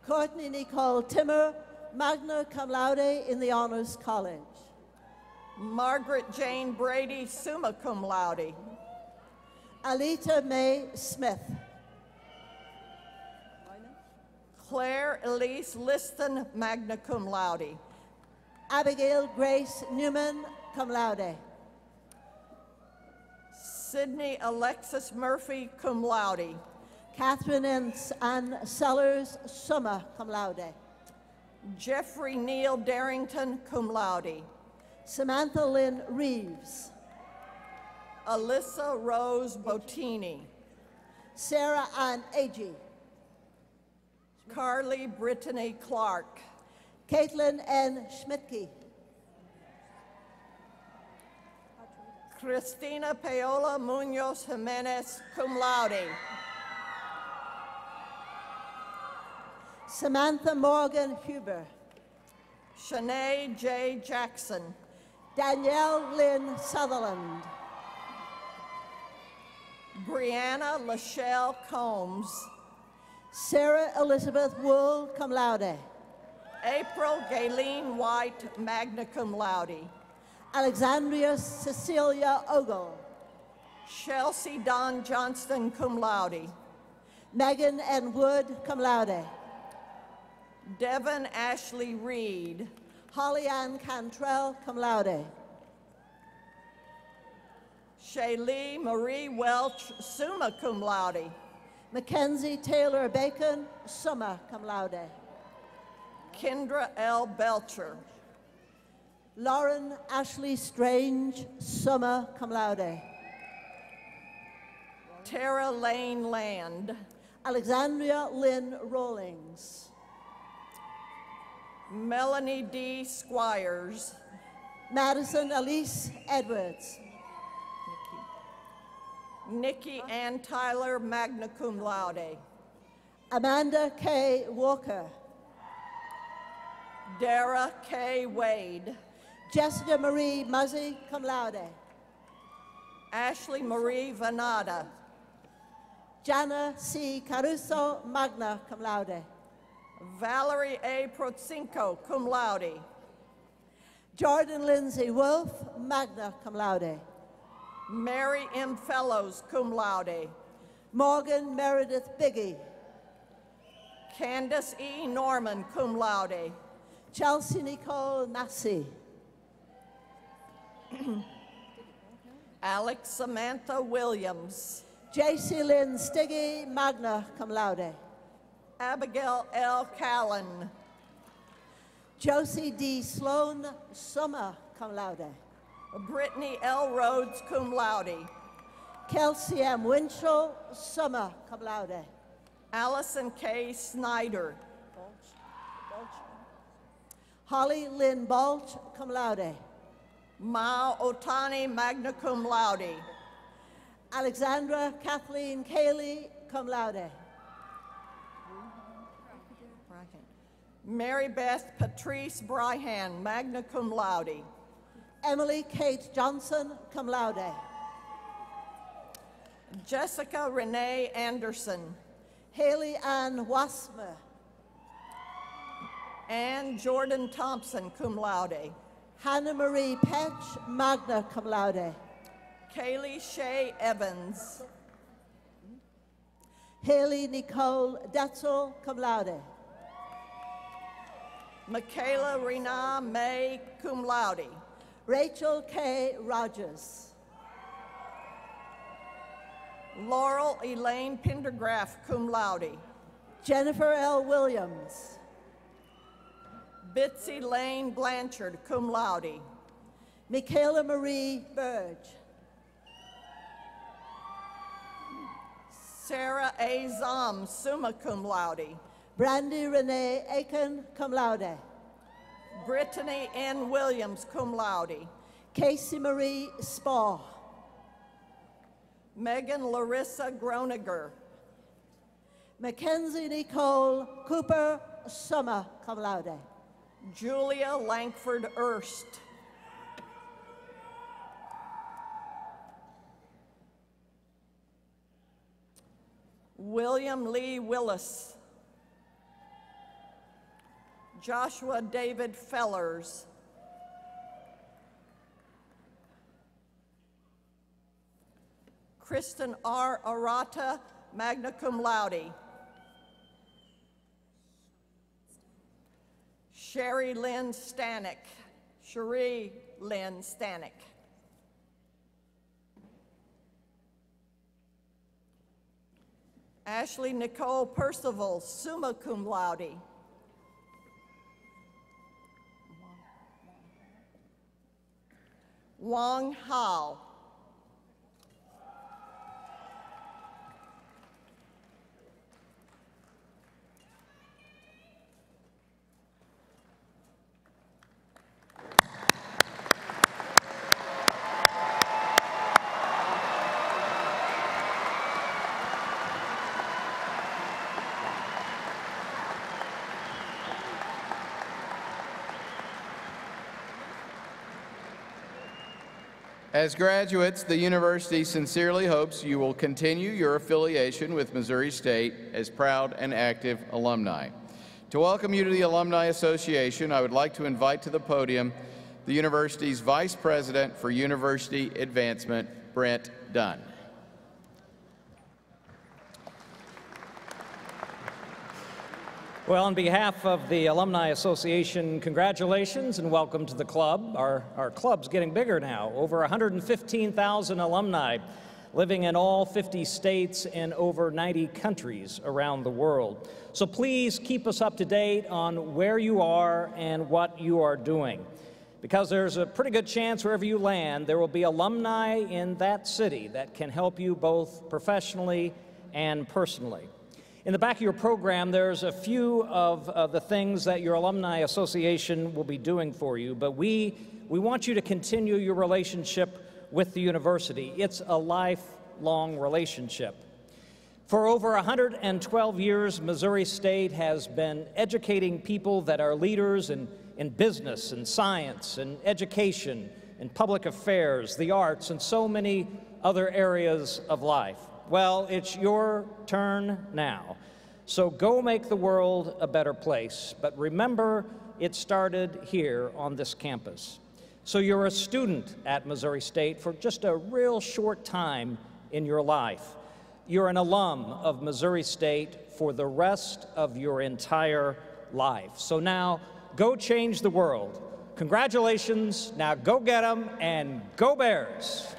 Courtney Nicole Timmer, magna cum laude in the Honors College. Margaret Jane Brady, summa cum laude. Alita Mae Smith. Claire Elise Liston, magna cum laude. Abigail Grace Newman, cum laude. Sydney Alexis Murphy, cum laude. Catherine Ann Sellers, summa cum laude. Jeffrey Neal Darrington, cum laude. Samantha Lynn Reeves. Alyssa Rose Bottini. Sarah Ann Agee. Carly Brittany Clark. Caitlin N. Schmidtke. Cristina Paola Munoz Jimenez, cum laude. Samantha Morgan Huber. Shanae J. Jackson. Danielle Lynn Sutherland. Brianna Lachelle Combs. Sarah Elizabeth Wool, cum laude. April Gayleen White, magna cum laude. Alexandria Cecilia Ogle. Chelsea Dawn Johnston, cum laude. Megan N. Wood, cum laude. Devon Ashley Reed. Holly Ann Cantrell, cum laude. Shaylee Marie Welch, summa cum laude. Mackenzie Taylor Bacon, summa cum laude. Kendra L. Belcher. Lauren Ashley Strange, summa cum laude. Tara Lane Land. Alexandria Lynn Rawlings. Melanie D. Squires. Madison Elise Edwards. Nikki Ann Tyler, magna cum laude. Amanda K. Walker. Dara K. Wade. Jessica Marie Muzzy, cum laude. Ashley Marie Venata. Jana C. Caruso, magna cum laude. Valerie A. Protsinko, cum laude. Jordan Lindsay Wolf, magna cum laude. Mary M. Fellows, cum laude. Morgan Meredith Biggie. Candace E. Norman, cum laude. Chelsea Nicole Massey. Alex Samantha Williams. J.C. Lynn Stiggy, magna cum laude. Abigail L. Callan. Josie D. Sloan, summa cum laude. Brittany L. Rhodes, cum laude. Kelsey M. Winchell, summa cum laude. Allison K. Snyder. Holly Lynn Balch, cum laude. Mao Otani, magna cum laude. Alexandra Kathleen Cayley, cum laude. Mary Beth Patrice Bryhan, magna cum laude. Emily Kate Johnson, cum laude. Jessica Renee Anderson. Haley Ann Wasmer. Ann Jordan Thompson, cum laude. Hannah Marie Petch, magna cum laude. Kaylee Shea Evans. Haley Nicole Detzel, cum laude. Michaela Rena May, cum laude. Rachel K. Rogers. Laurel Elaine Pendergraft, cum laude. Jennifer L. Williams. Bitsy Lane Blanchard, cum laude. Michaela Marie Burge. Sarah A. Zom, summa cum laude. Brandy Renee Aiken, cum laude. Brittany N. Williams, cum laude. Casey Marie Spaw. Megan Larissa Groniger. Mackenzie Nicole Cooper, summa cum laude. Julia Langford Erst. William Lee Willis. Joshua David Fellers. Kristen R. Arata, magna cum laude. Sherry Lynn Stanek. Cherie Lynn Stanek. Ashley Nicole Percival, summa cum laude. Wong Hao. As graduates, the university sincerely hopes you will continue your affiliation with Missouri State as proud and active alumni. To welcome you to the Alumni Association, I would like to invite to the podium the university's Vice President for University Advancement, Brent Dunn. Well, on behalf of the Alumni Association, congratulations and welcome to the club. Our club's getting bigger now. Over 115,000 alumni living in all 50 states and over 90 countries around the world. So please keep us up to date on where you are and what you are doing, because there's a pretty good chance wherever you land, there will be alumni in that city that can help you both professionally and personally. In the back of your program, there's a few of the things that your Alumni Association will be doing for you, but we want you to continue your relationship with the university. It's a lifelong relationship. For over 112 years, Missouri State has been educating people that are leaders in business and science and education and public affairs, the arts, and so many other areas of life. Well, it's your turn now. So go make the world a better place. But remember, it started here on this campus. So you're a student at Missouri State for just a real short time in your life. You're an alum of Missouri State for the rest of your entire life. So now, go change the world. Congratulations. Now go get them, and go Bears.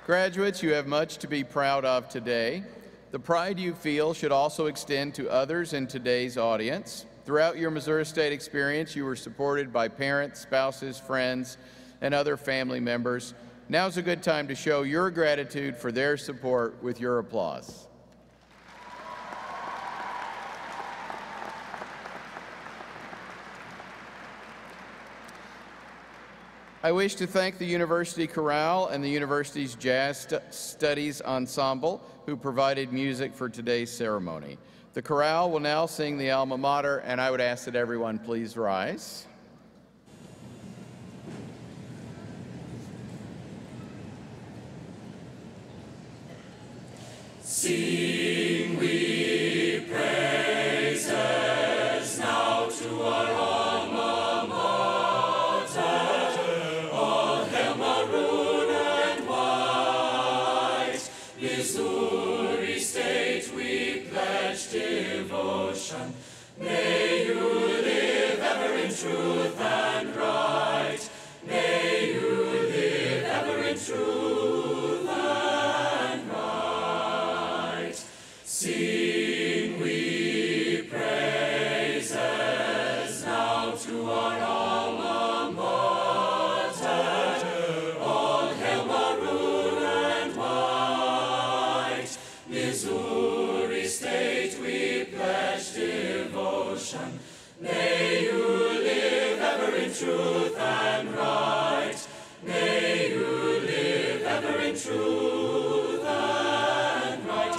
Graduates, you have much to be proud of today. The pride you feel should also extend to others in today's audience. Throughout your Missouri State experience, you were supported by parents, spouses, friends, and other family members. Now's a good time to show your gratitude for their support with your applause. I wish to thank the University Chorale and the university's Jazz Studies Ensemble, who provided music for today's ceremony. The chorale will now sing the alma mater, and I would ask that everyone please rise. Sing we praises now to our alma mater. All hail maroon and white. Missouri State, we pledge devotion. May you live ever in truth and right. May you live ever in truth and right. Sing we praises now to our alma mater. All hail maroon and white. Missouri State, we pledge devotion. May you live ever in truth and right. May you live ever in truth and right.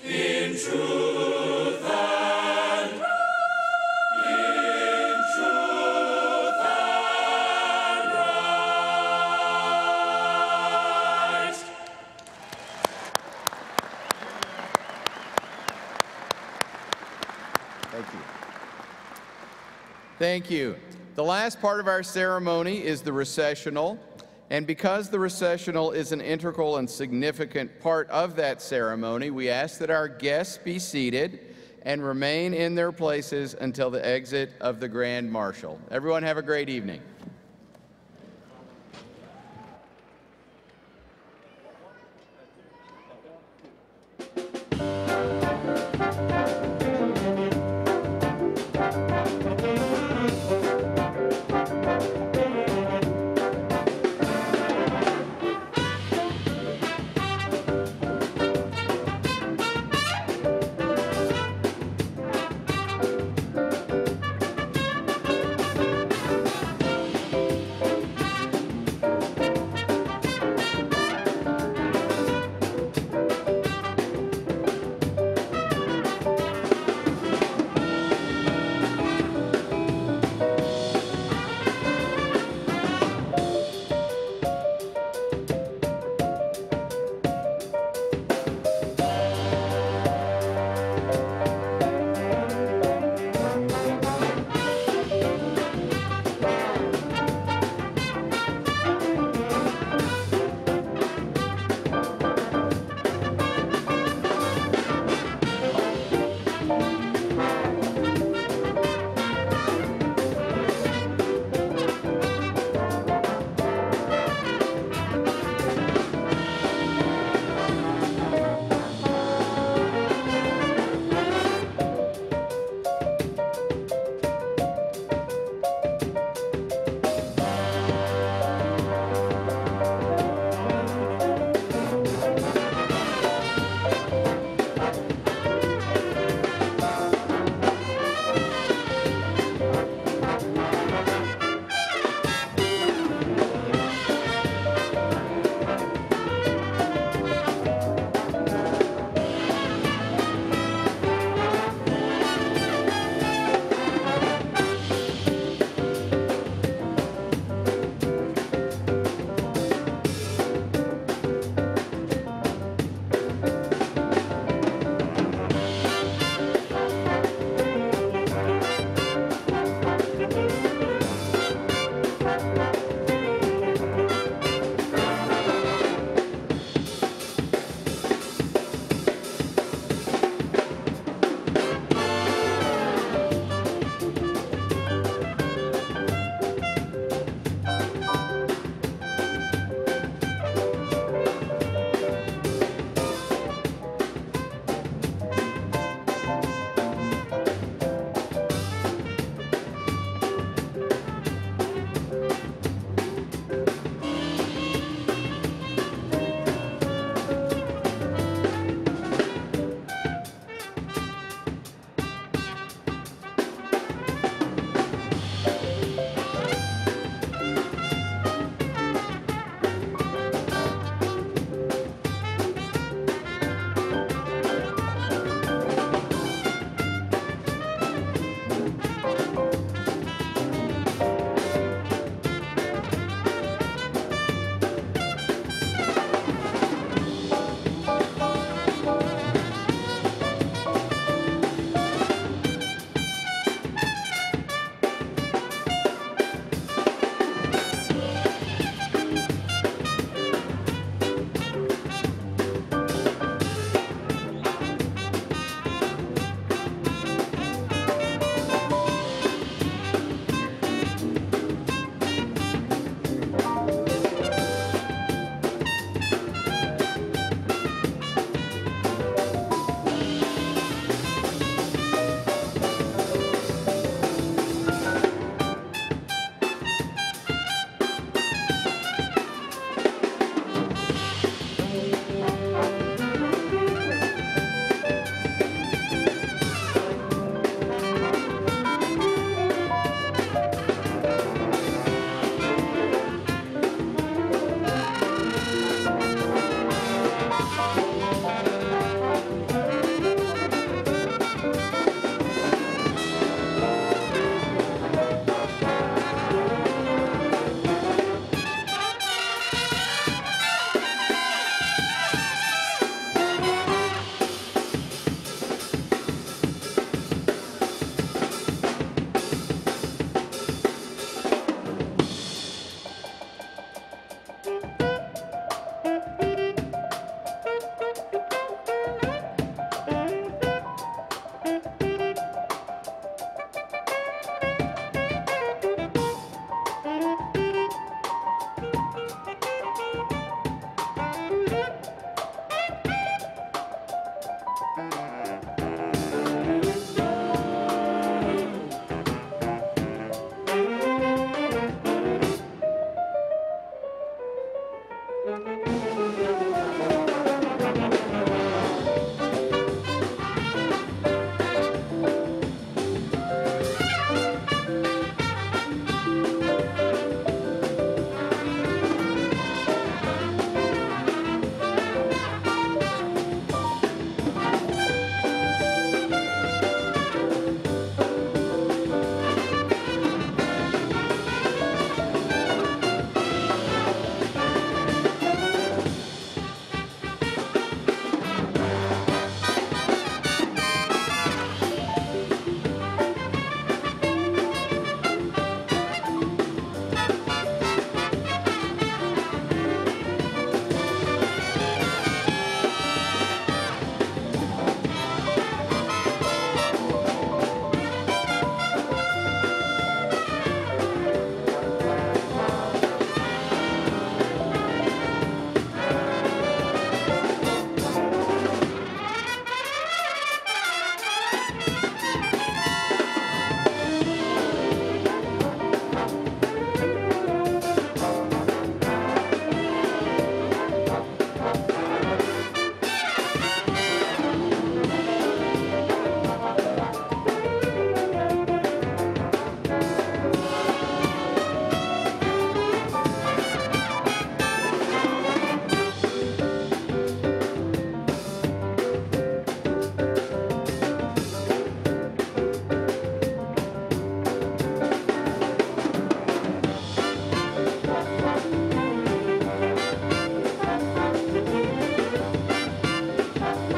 In truth and right. In truth and right. Thank you. Thank you. The last part of our ceremony is the recessional, and because the recessional is an integral and significant part of that ceremony, we ask that our guests be seated and remain in their places until the exit of the Grand Marshal. Everyone have a great evening.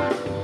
Thank you.